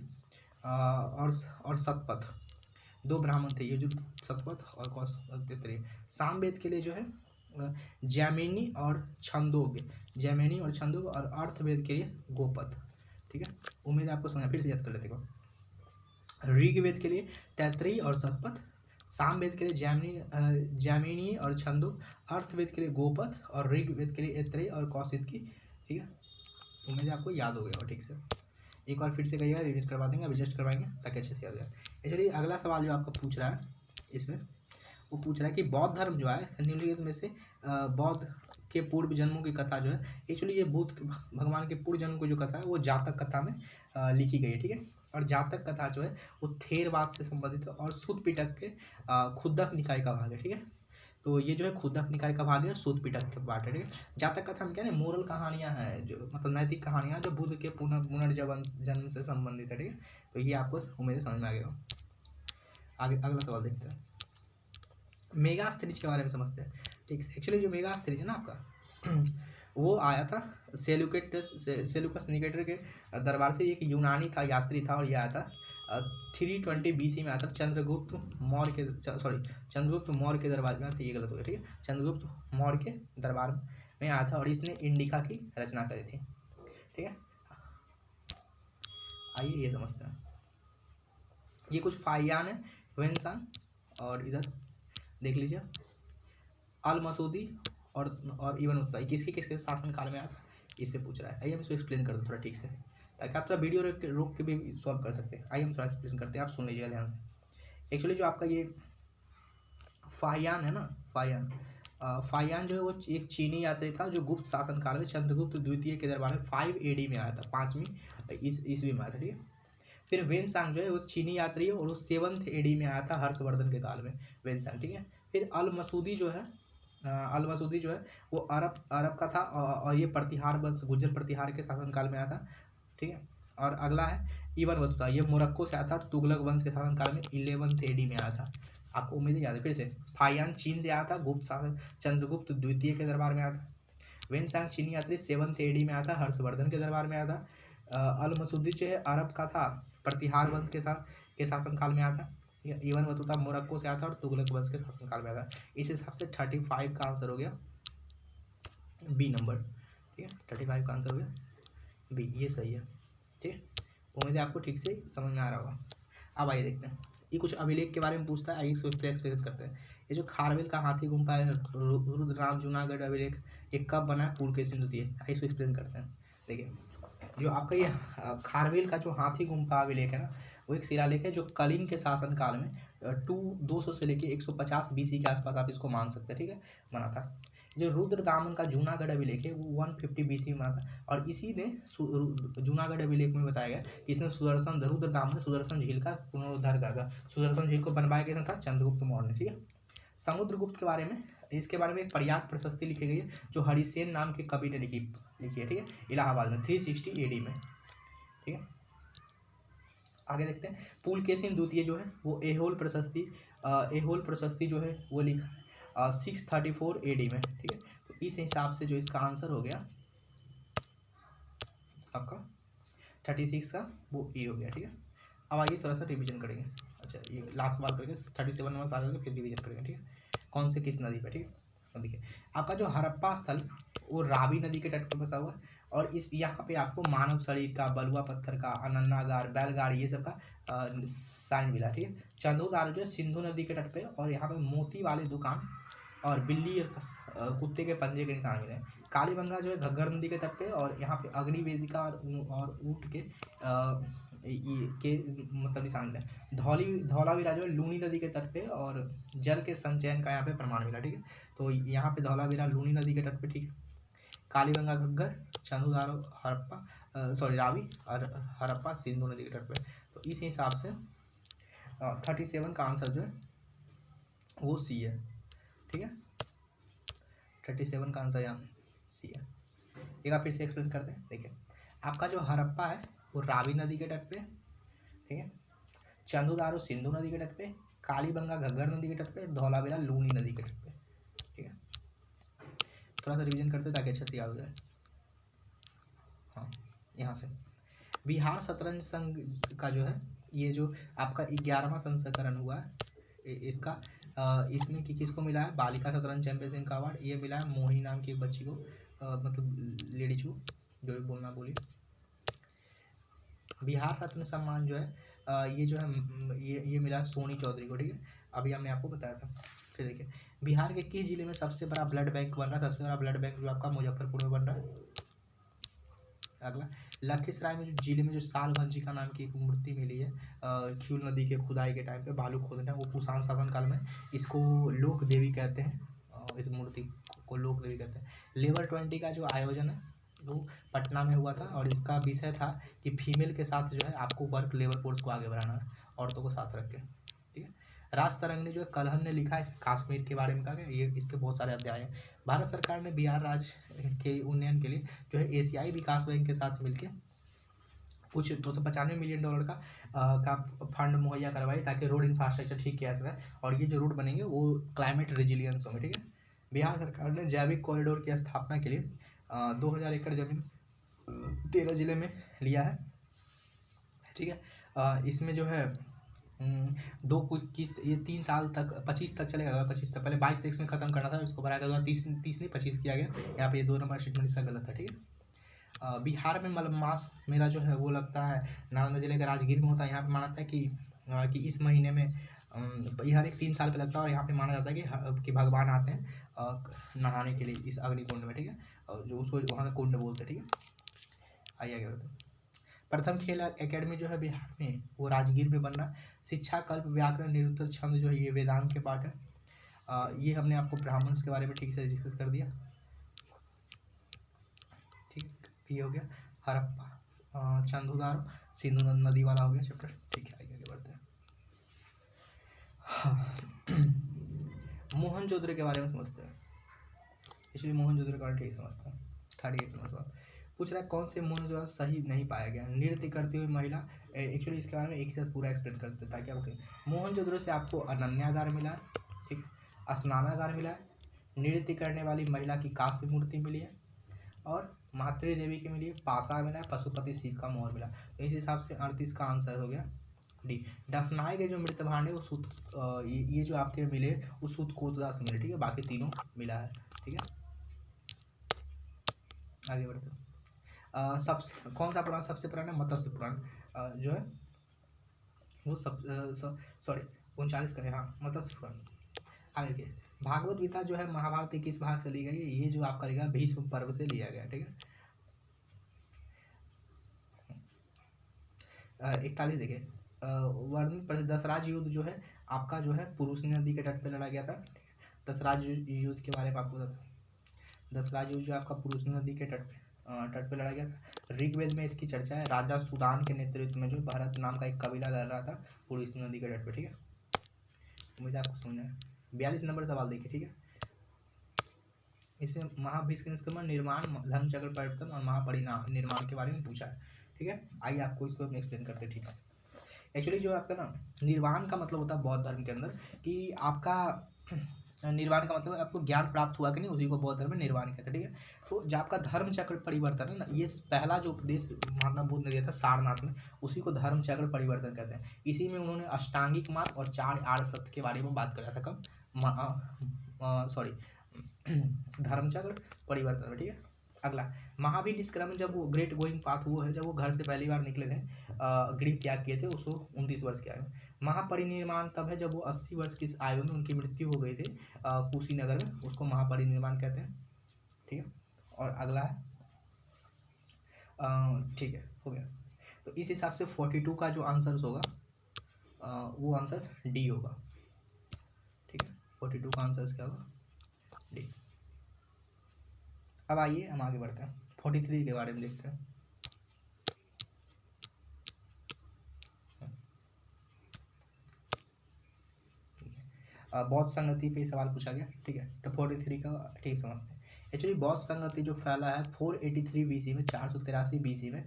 और सतपथ 2 ब्राह्मण थे, सतपथ और तैत्तरीय। सामवेद के लिए जो है जैमिनी और छंदोग्य और अर्थवेद के लिए गोपथ, ठीक है। उम्मीद है आपको समझ, फिर से याद कर लेते हैं। ऋग्वेद के लिए तैत्तरीय और सतपथ, सामवेद के लिए जैमिनी और छंदोग, अर्थवेद के लिए गोपथ और ऋग्वेद के लिए ऐत्रेय और कौशिकी, ठीक है। उम्मीद है आपको याद हो गया ठीक से। एक बार फिर से कहिएगा, रिविजन करवा देंगे, अभी जस्ट करवाएंगे ताकि अच्छे से याद जाए। एक्चुअली अगला सवाल जो आपका पूछ रहा है इसमें वो पूछ रहा है कि बौद्ध धर्म जो है निम्नलिखित में से बौद्ध के पूर्व जन्मों की कथा जो है, एक्चुअली ये बुद्ध भगवान के पूर्व जन्म की जो कथा है वो जातक कथा में लिखी गई है, ठीक है। और जातक कथा जो है वो थेरवाद से संबंधित है और सूत पिटक के खुद्दक निकाय का भाग है, ठीक है। तो ये जो है खुद्दक निकाय का भाग है, सूत पिटक के पार्ट है, ठीक है। जातक कथा में क्या है, मोरल कहानियाँ हैं जो मतलब नैतिक कहानियाँ जो बुद्ध के पुनर्जन्म से संबंधित है, ठीक है। तो ये आपको उम्मीद है समझ में आ गया। आगे अगला सवाल देखते हैं, मेगास्थनीज के बारे में समझते हैं, ठीक है। एक्चुअली जो मेगास्थनीज है ना आपका वो आया था सेल्यूकस निकेटर के दरबार से। एक यूनानी था, यात्री था, और ये आया था 320 BC में आया था। चंद्रगुप्त मौर्य के दरबार में आया था, ये गलत हो गया, ठीक है। चंद्रगुप्त मौर्य के दरबार में आया था और इसने इंडिका की रचना करी थी, ठीक है। आइए ये समझते हैं, ये कुछ फाइयान है वेंसान, और इधर देख लीजिए अल मसूदी और इवन उत्तरा किसके शासन काल में आया था, इससे पूछ रहा है। आइए हम इसको एक्सप्लेन कर दूँ थोड़ा ठीक से ताकि आप थोड़ा वीडियो रोक के भी सॉल्व कर सकते हैं। आइए हम थोड़ा एक्सप्लेन करते हैं, आप सुन लीजिएगा ध्यान से। एक्चुअली जो आपका ये फाहियान है ना, फाहियान फाहियान जो है वो एक चीनी यात्री था जो गुप्त शासनकाल में चंद्रगुप्त द्वितीय के दरबार में 5 AD में आया था, 5वीं इस ईस्वी में आया था, ठीक है। फिर वेनसांग जो है वो चीनी यात्री है और वो 7th AD में आया था हर्षवर्धन के काल में, वेनसांग, ठीक है। फिर अल मसूदी जो है अल मसूदी जो है वो अरब का था और ये प्रतिहार वंश गुर्जर प्रतिहार के शासनकाल में आया था, ठीक है। और अगला है इबन बतूता, ये मोरक्को से आया था और तुगलक वंश के शासनकाल में 11th AD में आया था। आपको उम्मीद है याद है। फिर से फाहियान चीन से आया था, गुप्त शासन चंद्रगुप्त द्वितीय के दरबार में आया था। वेनसांग चीनी यात्री 7th AD में आया था, हर्षवर्धन के दरबार में आया था। अल मसूदी जो है अरब का था, प्रतिहार वंश के शासनकाल में आया था। इबन बतूता मोरक्को से आया था और तुगलक वंश के शासनकाल में आया था। इस हिसाब से 35 का आंसर हो गया बी नंबर, ठीक है। 35 का आंसर हो गया बी, ये सही है, ठीक। उम्मीद है आपको ठीक से समझ में आ रहा होगा। अब आइए देखते हैं, ये कुछ अभिलेख के बारे में पूछता है, आइए इसको एक्सप्लेन करते हैं। ये जो खारवेल का हाथी गुम्फा है, रुद्रनाथ जूनागढ़ अभिलेख, ये कब बना है? पुलकेशिन द्वितीय। आइए इसको एक्सप्लेन करते हैं। देखिए, जो आपका ये खारवेल का जो हाथी गुम्फा अभिलेख है ना, वो एक शिलालेख है जो कलिंग के शासनकाल में 200 से लेके 150 BC के आसपास आप इसको मान सकते हैं, ठीक है, बना था। जो रुद्रदामन का जूनागढ़ अभिलेख है वो 150 BC में बना था और इसी ने जूनागढ़ अभिलेख में बताया गया कि इसने रुद्रदामन ने सुदर्शन झील का पुनरुद्धार करा था। सुदर्शन झील को बनवाया गया था चंद्रगुप्त मौर्य ने, ठीक है। समुद्रगुप्त के बारे में, इसके बारे में एक पर्याप्त प्रशस्ति लिखी गई है जो हरिसेन नाम के कवि ने लिखी है, ठीक है, इलाहाबाद में 360 AD में, ठीक है। आगे देखते हैं, पुलकेशिन द्वितीय जो है वो एहोल प्रशस्ति जो है वो लिखा 634 AD में, ठीक है। तो इस हिसाब से जो इसका आंसर हो गया आपका 36 का वो ए हो गया, ठीक है। अब आइए थोड़ा सा रिवीजन करेंगे। अच्छा, ये लास्ट सवाल करके 37 नंबर सवाल करके फिर रिवीजन करेंगे, ठीक है। कौन से किस नदी पर, ठीक है। देखिए, आपका जो हड़प्पा स्थल वो रावी नदी के तट पर बसा हुआ है और इस यहाँ पे आपको मानव शरीर का, बलुआ पत्थर का, अनन्नागार, बैलगाड़ी, ये सब का साइन मिला, ठीक है। चंदोदार जो है सिंधु नदी के तट पे और यहाँ पे मोती वाली दुकान और बिल्ली और कुत्ते के पंजे के निशान मिले। कालीबंगा जो है घग्गर नदी के तट पे और यहाँ पे अग्निवेदिका और ऊँट के मतलब निशान मिले। धौलावीरा जो है लूनी नदी के तट पे और जल के संचयन का यहाँ पे प्रमाण मिला, ठीक है। तो यहाँ पे धौलावीरा लूनी नदी के तट पे, ठीक है। कालीबंगा घग्गर, चंदूदारो हड़प्पा रावी और हड़प्पा सिंधु नदी के तट पे। तो इस हिसाब से 37 का आंसर जो है वो सी है, ठीक है। 37 का आंसर यहाँ सी है। एक बार फिर से एक्सप्लेन करते हैं। देखिए, आपका जो हड़प्पा है वो रावी नदी के तट पे, ठीक है। चंदूदारो सिंधु नदी के तट पे, कालीबंगा घग्गर नदी के तट पे, धौलावीरा लूनी नदी के तट पे, ठीक है। थोड़ा सा रिवीजन करते ताकि अच्छे से याद हो जाए। हाँ, यहाँ से बिहार शतरंज संघ का जो है ये जो आपका 11वां संस्करण हुआ है इसका इसमें किसको मिला है? बालिका शतरंज चैंपियनशिप का अवार्ड ये मिला है मोहिनी नाम की एक बच्ची को, मतलब लेडी चू, जो भी बोलना बोली। बिहार रत्न सम्मान जो है ये जो है ये मिला सोनी चौधरी को, ठीक है। अभी हमने आपको बताया था। फिर देखिए, बिहार के किस जिले में सबसे बड़ा ब्लड बैंक बन रहा है? सबसे बड़ा ब्लड बैंक जो आपका मुजफ्फरपुर में बन रहा है। अगला, लखीसराय में जो जिले में जो साल भंजिका नाम की एक मूर्ति मिली है क्यूल नदी के खुदाई के टाइम पे बालू खोदना, वो कुषाण शासन काल में, इसको लोक देवी कहते हैं। इस मूर्ति को लोक देवी कहते हैं। लेबर 20 का जो आयोजन है वो पटना में हुआ था और इसका विषय था कि फीमेल के साथ जो है आपको वर्क लेबर फोर्स को आगे बढ़ाना है, औरतों को साथ रख के, ठीक है। राजतरंगिणी जो है कलहन ने लिखा है कश्मीर के बारे में, कहा गया ये इसके बहुत सारे अध्याय हैं। भारत सरकार ने बिहार राज्य के उन्नयन के लिए जो है एशियाई विकास बैंक के साथ मिलकर कुछ $295 मिलियन का फंड मुहैया करवाई ताकि रोड इंफ्रास्ट्रक्चर ठीक किया जा सके और ये जो रोड बनेंगे वो क्लाइमेट रेजिलियंस होंगे, ठीक है। बिहार सरकार ने जैविक कॉरिडोर की स्थापना के लिए 2000 एकड़ जमीन 13 जिले में लिया है, ठीक है। इसमें जो है दो कुछ किस्त ये 3 साल तक 25 तक चलेगा। 25 तक पहले 22-23 में खत्म करना था, उसको बढ़ाया गया 30 नहीं 25 किया गया। यहाँ पे ये 2 नंबर स्टेटमेंट इसका गलत है, ठीक है। बिहार में मलमास मेला जो है वो लगता है नालंदा जिले के राजगीर में होता है। यहाँ पे माना जाता है कि इस महीने में ये हर एक 3 साल पे लगता है और यहाँ पे माना जाता है कि भगवान आते हैं नहाने के लिए इस अग्निकुंड में, ठीक है। और जो उसको वहाँ का कुंड बोलते हैं, ठीक है। आइए आगे बढ़ते हैं। प्रथम खेल एकेडमी जो है बिहार में वो राजगीर में बन रहा है। शिक्षा कल्प व्याकरण निरुत्तर छंद जो है ये वेदांत के पाठ है। ये हमने आपको ब्राह्मण्स के बारे में ठीक से डिस्कस कर दिया। ठीक, ये हो गया हड़प्पा, चंदूदारो, सिंधु नदी वाला हो गया चैप्टर। ठीक है, आगे बढ़ते हैं। मोहनजोदड़ो के बारे में समझते हैं। इसलिए मोहनजोदड़ो के बारे में ठीक समझते हैं। 38 नंबर सवाल पूछ रहा है, कौन से मोहनजोदड़ो सही नहीं पाया गया? नृत्य करती हुई महिला। एक्चुअली इसके बारे में एक ही साथ पूरा एक्सप्लेन करते हैं ताकि आपको मोहनजोदड़ो से आपको अनन्यागार मिला है, ठीक, स्नानागार मिला है, नृत्य करने वाली महिला की कांस्य मूर्ति मिली है, और मातृ देवी की मिली है, पासा मिला है, पशुपति शिव का मोहर मिला। तो इस हिसाब से 38 का आंसर हो गया डी। दफनाए गए जो मृत भांड है वो ये जो आपके मिले वो सूत कोतदा से मिले, ठीक है, बाकी तीनों मिला है। ठीक है, आगे बढ़ते हैं। सबसे कौन सा पुराण सबसे पुराना? मत्स्य पुराण जो है वो सब सॉरी 39 का है, हाँ, मत्स्य पुराण। आगे के भागवत गीता जो है महाभारत के किस भाग से ली गई है? ये जो आपका लिखा भीष्म पर्व से लिया गया, ठीक है। 41 देखिए, वर्णित प्रसिद्ध दसराज युद्ध जो है आपका जो है पुरुष नदी के तट पे लड़ा गया था। दसराज युद्ध के बारे में आपको बताता हूँ। दसराज युद्ध जो आपका पुरुष नदी के तट पे लड़ा गया था। ऋग्वेद में इसकी चर्चा है। राजा सुदान के नेतृत्व में जो भरत नाम का एक कबीला लड़ रहा था पुरुष नदी के तट पे, ठीक है। उम्मीद है आपको समझ आए। 42 नंबर सवाल देखिए, ठीक है। इसमें महाभिष्म निर्माण, धर्मचक्र परिवर्तन और महापरिणाम निर्माण के बारे में पूछा है, ठीक है। आइए आपको इसको हम एक्सप्लेन करते हैं ठीक से। एक्चुअली जो आपका ना निर्वाण का मतलब होता है बौद्ध धर्म के अंदर कि आपका निर्वाण का मतलब आपको ज्ञान प्राप्त हुआ कि नहीं, उसी को बौद्ध धर्म में निर्वाण कहते हैं, ठीक है। तो जो आपका धर्म चक्र परिवर्तन है ना, ये पहला जो उपदेश महात्मा बुद्ध ने दिया था सारनाथ में, उसी को धर्म चक्र परिवर्तन कहते हैं। इसी में उन्होंने अष्टांगिक मार्ग और 4 आर्य सत्य के बारे में बात करा था। कब? सॉरी धर्मचक्र परिवर्तन में, ठीक है। अगला महावीर निष्क्रमण, जब वो ग्रेट गोइंग पाथ वो है, जब वो घर से पहली बार निकले थे, गृह त्याग किए थे, उसको 29 वर्ष की आयु में। महापरिनिर्वाण तब है जब वो 80 वर्ष की आयु में उनकी मृत्यु हो गई थी कुशीनगर में, उसको महापरिनिर्वाण कहते हैं, ठीक है। और अगला है ठीक है, हो गया। तो इस हिसाब से 42 का जो आंसर होगा वो आंसर डी होगा, ठीक है। 42 का आंसर क्या होगा? डी। अब आइए हम आगे बढ़ते हैं, 43 के बारे में देखते हैं। बौद्ध संगति पे सवाल पूछा गया, ठीक है। तो 43 का ठीक समझते हैं। एक्चुअली बौद्ध संगति जो फैला है 483 BC में, 483 BC में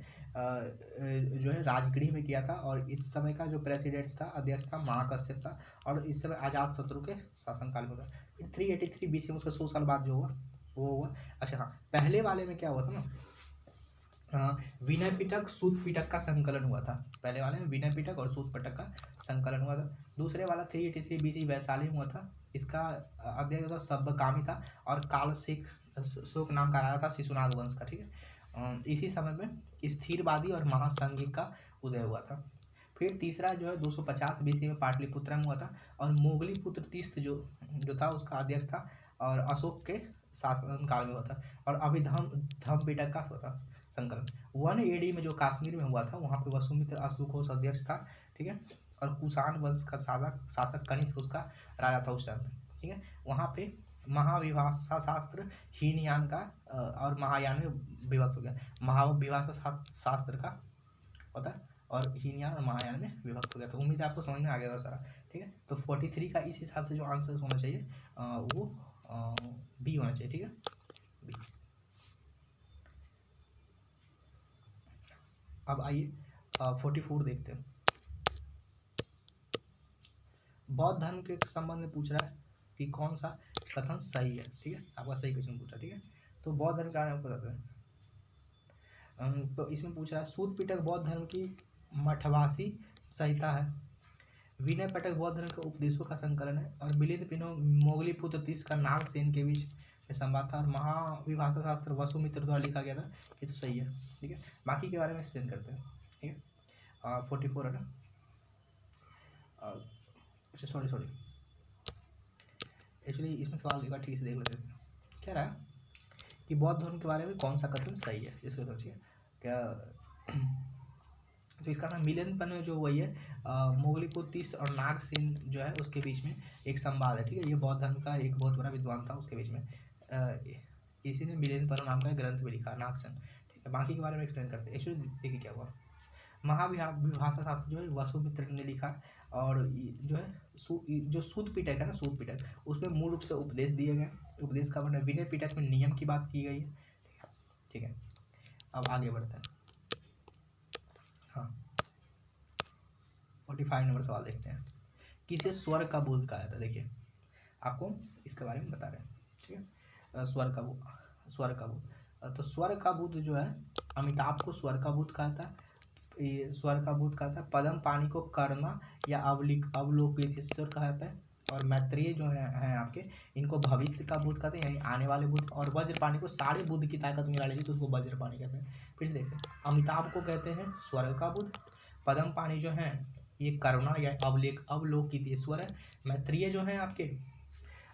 जो है राजगृह में किया था, और इस समय का जो प्रेसिडेंट था, अध्यक्ष था, महाकश्यप था, और इस समय अजात शत्रु के शासनकाल में था। फिर 383 BC में उसका 100 साल बाद जो हुआ वो हुआ। अच्छा हाँ, पहले वाले में क्या हुआ था ना, विनय पिटक सूत पिटक का संकलन हुआ था। पहले वाले में विनय पिटक और सूत पिटक का संकलन हुआ था। दूसरे वाला 383 BC वैशाली में हुआ था। इसका अध्यक्ष था सब्बकामी था, और कालशेख शोक नाम का राजा था शिशुनाग वंश का, ठीक है। इसी समय में स्थिरवादी और महासंघिक का उदय हुआ था। फिर तीसरा जो है 250 BC में पाटलिपुत्र में हुआ था, और मोगली पुत्र तीर्थ जो था उसका अध्यक्ष था, और अशोक के शासन काल में हुआ था। और अभिधम धम पिटक का हुआ था संकलन 1 AD में, जो कश्मीर में हुआ था, वहाँ पे वसुमित्र अशोकोस अध्यक्ष था, ठीक है। और कुषाण वंश का शासक कनिष्क उसका राजा था उस टाइम पे, ठीक है। वहाँ पे महाविभाषा शास्त्र हीनयान का और महायान में विभक्त हो गया। महाविभाषा शास्त्र का होता है और हीनयान और महायान में विभक्त हो गया। तो उम्मीद है आपको समझ में आ गया सारा, ठीक है। तो 43 का इस हिसाब से जो आंसर होना चाहिए वो बी होना चाहिए, ठीक है, बी। अब आइए 44 देखते हैं। बौद्ध धर्म के संबंध में पूछ रहा है कि कौन सा कथन सही है, ठीक है। आपका सही क्वेश्चन पूछा, ठीक है। तो बौद्ध धर्म के बारे में आपको बताते हैं। तो इसमें पूछ रहा है सूत पिटक बौद्ध धर्म की मठवासी संहिता है। विनय पिटक बौद्ध धर्म के उपदेशों का संकलन है, और मिलिंद पिनो मोगली पुत्र तीस का नाग सेन के बीच में संवाद था, और महाविभाषा शास्त्र वसुमित्र द्वारा लिखा गया था। ये तो सही है, ठीक है। बाकी के बारे में एक्सप्लेन करते हैं, ठीक है। 44 है ना, अच्छा सॉरी एक्चुअली इसमें सवाल एक बार ठीक से देख लेते हैं। क्या रहा कि बौद्ध धर्म के बारे में कौन सा कथन सही है, इसको सोचिए। क्या तो इसका ना मिलियनपन में जो वही है मोगलीपुतीस और नागसेन जो है उसके बीच में एक संवाद है, ठीक है। ये बौद्ध धर्म का एक बहुत बड़ा विद्वान था, उसके बीच में इसी ने मिलियनपन नाम का ग्रंथ भी लिखा, नागसेन, ठीक है। बाकी के बारे में एक्सप्लेन करते हैं। एक्चुअली देखिए क्या हुआ, महाविभाषा शास्त्र जो है वसुमित्र ने लिखा, और जो है जो सूत पिटक है ना, सूत पिटक, उसमें मूल रूप से उपदेश दिए गए। उपदेश का वर्णन, विनय पिटक में नियम की बात की गई है, ठीक है। अब आगे बढ़ते हैं। हाँ, 45 नंबर सवाल देखते हैं। किसे स्वर्ग का बुद्ध कहा था? देखिए आपको इसके बारे में बता रहे हैं, ठीक है। स्वर्ग का बुद्ध, तो स्वर्ग का बुद्ध जो है, अमिताभ को स्वर्ग का बुद्ध कहा था, ये स्वर्ग का बुद्ध कहा था। पद्म पानी को कर्मा या अवलोकितेश्वर कहा जाता है, और मैत्रेय जो है आपके, इनको भविष्य का बुद्ध कहते हैं, यानी आने वाले बुद्ध। और वज्रपाणी को सारे बुद्ध की ताकत मिला लीजिए तो उसको वज्रपाणी कहते हैं। फिर से देखते हैं, अमिताभ को कहते हैं स्वर्ग का बुद्ध, पद्म पानी जो है ये करुणा या अवलोकितेश्वर है, मैत्रेय जो है आपके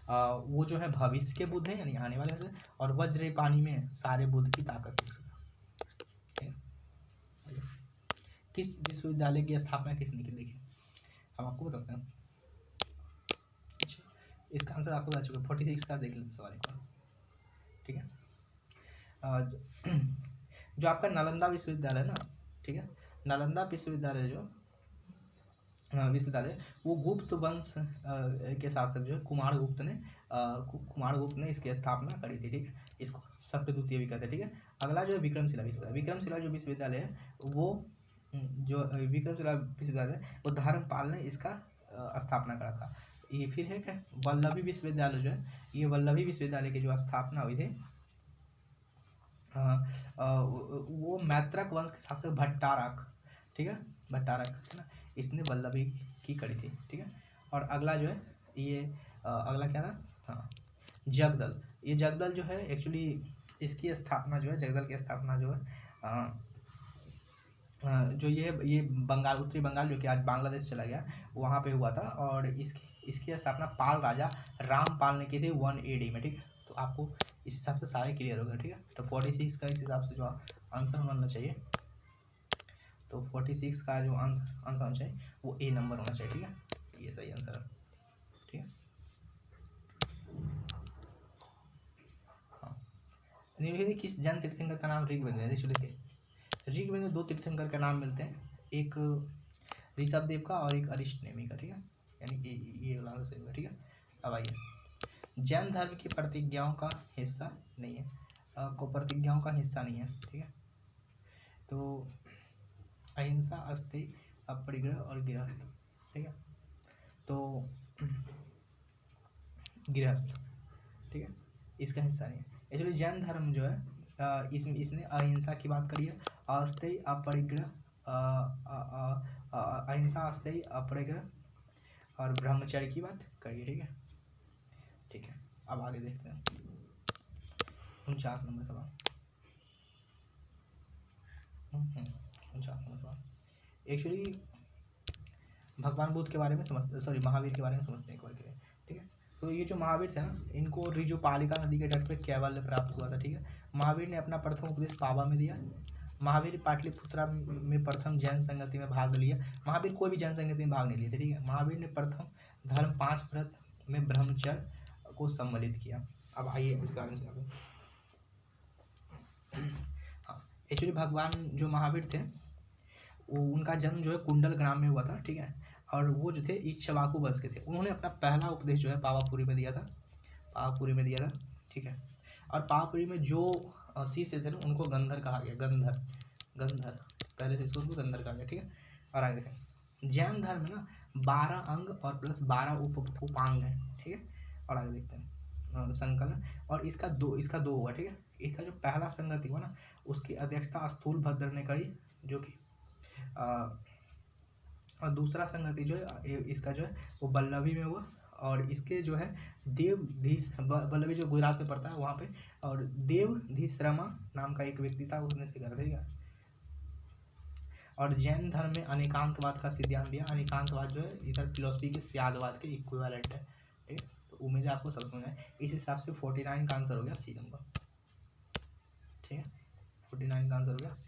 वो जो है भविष्य के बुद्ध है, यानी आने वाले बुद्ध, और वज्रपाणी में सारे बुद्ध की ताकत है। किस विश्वविद्यालय की स्थापना किसने की? देखिए हम आपको बताते हैं। अच्छा, इसका आंसर आपको बता चुका, 46 का देख लेते सवाल एक बार, ठीक है। जो आपका नालंदा विश्वविद्यालय ना, ठीक है, नालंदा विश्वविद्यालय जो विश्वविद्यालय, वो गुप्त वंश के शासक जो है कुमारगुप्त ने इसकी स्थापना करी थी, ठीक है। इसको शक्ति द्वितीय भी कहते हैं, ठीक है। अगला जो है विक्रमशिला जो विश्वविद्यालय है, वो जो विक्रमशिला विश्वविद्यालय, वो धर्मपाल ने इसका स्थापना करा था। ये फिर है क्या, वल्लभी विश्वविद्यालय जो है, ये वल्लभी विश्वविद्यालय की जो स्थापना हुई थी, वो मैत्रक वंश के शासक भट्टारक, ठीक है, भट्टारक है ना, इसने वल्लभी की करी थी, ठीक है। और अगला जो है ये अगला क्या था, हाँ, जगदल। ये जगदल जो है एक्चुअली इसकी स्थापना जो है, जगदल की स्थापना जो है जो ये बंगाल, उत्तरी बंगाल जो कि आज बांग्लादेश चला गया, वहाँ पे हुआ था। और इसकी स्थापना पाल राजा रामपाल ने की थी 1 AD में, ठीक है। तो आपको इस हिसाब से सारे क्लियर हो गए, ठीक है। तो 46 का इस हिसाब से जो आंसर होना चाहिए, तो 46 का जो आंसर होना चाहिए वो A नंबर होना चाहिए, ठीक है। ये सही आंसर है, ठीक है। हाँ, निम्नलिखित किस जैन तीर्थंकर का नाम ऋग्वेद में? देखिए ऋग्वेद में 2 तीर्थंकर का नाम मिलते हैं, एक ऋषभदेव का और एक अरिष्टनेमी का, ठीक है, यानी ये वाला सही होगा, ठीक है। अब आइए, जैन धर्म की प्रतिज्ञाओं का हिस्सा नहीं है, प्रतिज्ञाओं का हिस्सा नहीं है, ठीक है। तो अहिंसा, अस्तेय, अपरिग्रह और गृहस्थ, ठीक है। तो गृहस्थ, ठीक है, इसका हिस्सा नहीं है। एक्चुअली जैन धर्म जो है इसने अहिंसा की बात करी है, अस्तेय, अपरिग्रह, अहिंसा, अस्तेय, अपरिग्रह और ब्रह्मचर्य की बात करी, ठीक है, ठीक है। अब आगे देखते हैं 49 नंबर सवाल। 49 नंबर सवाल एक्चुअली भगवान बुद्ध के बारे में समझते, महावीर के बारे में समझते हैं एक बार के लिए, ठीक है। तो ये जो महावीर थे ना, इनको ऋजुपालिका नदी के तट पर कैवल्य प्राप्त हुआ था, ठीक है। महावीर ने अपना प्रथम उपदेश पावा में दिया। महावीर पाटलिपुत्रा में प्रथम जैन संगति में भाग लिया। महावीर कोई भी जैन संगति में भाग नहीं लिए थे, ठीक है। महावीर ने प्रथम धर्म 5 व्रत में ब्रह्मचर्य को सम्मिलित किया। अब आइए इस कारण से हाँ, एक्चुअली भगवान जो महावीर थे उनका जन्म जो है कुंडल ग्राम में हुआ था, ठीक है। और वो जो थे इक्ष्वाकु वंश के थे। उन्होंने अपना पहला उपदेश जो है पावापुरी में दिया था, ठीक है। और पावापुरी में जो शिष्य थे ना, उनको गंधर कहा गया, गंधर पहले शिष्य उनको गंधर कहा गया, ठीक है। और आगे देखें, जैन धर्म में ना 12 अंग और प्लस 12 उपांग है, ठीक है। और आगे देखते हैं संकलन, और इसका दो हुआ, ठीक है। इसका जो पहला संगति हुआ ना, उसकी अध्यक्षता स्थूलभद्र ने करी, जो कि और दूसरा संगति जो है इसका जो है वो वल्लभी में हुआ। और इसके जो है वल्लभी जो गुजरात में पड़ता है वहाँ पे, और देवधीश्रमा नाम का एक व्यक्ति था, उसने से कर दिया। और जैन धर्म में अनेकांतवाद का सिद्धांत दिया। अनेकांतवाद जो है इधर फिलोसफी के स्यादवाद के इक्विवेलेंट है, ठीक है। तो उम्मीद है आपको समझ में आए। इस हिसाब से 49 का आंसर हो गया C नंबर, ठीक है। 49 का आंसर हो गया C।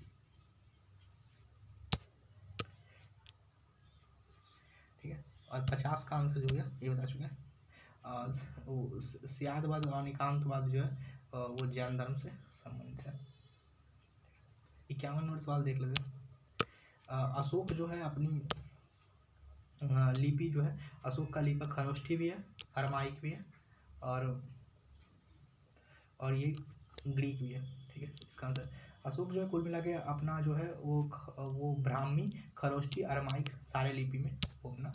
और 50 का आंसर जो है ये बता चुके हैं। वो सियादवाद और निकांतवाद जो है वो जैन धर्म से संबंधित है। 51 नंबर सवाल देख लेते हैं। अशोक जो है अपनी लिपि जो है, अशोक का लिपि खरोष्ठी भी है, अरमाइक भी है और ये ग्रीक भी है। ठीक है, इसका आंसर अशोक जो है कुल मिला के अपना जो है वो ब्राह्मी, खरोष्ठी, अरमाइक सारे लिपि में वो अपना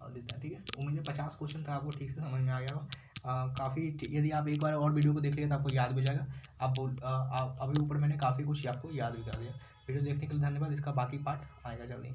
देता है। ठीक है, उम्मीद है 50 क्वेश्चन था आपको ठीक से समझ में आ गया होगा। काफ़ी यदि आप एक बार और वीडियो को देख लेंगे तो आपको याद भी हो जाएगा। आप अभी ऊपर मैंने काफ़ी कुछ आपको याद भी करा दिया। वीडियो देखने के लिए धन्यवाद। इसका बाकी पार्ट आएगा जल्दी।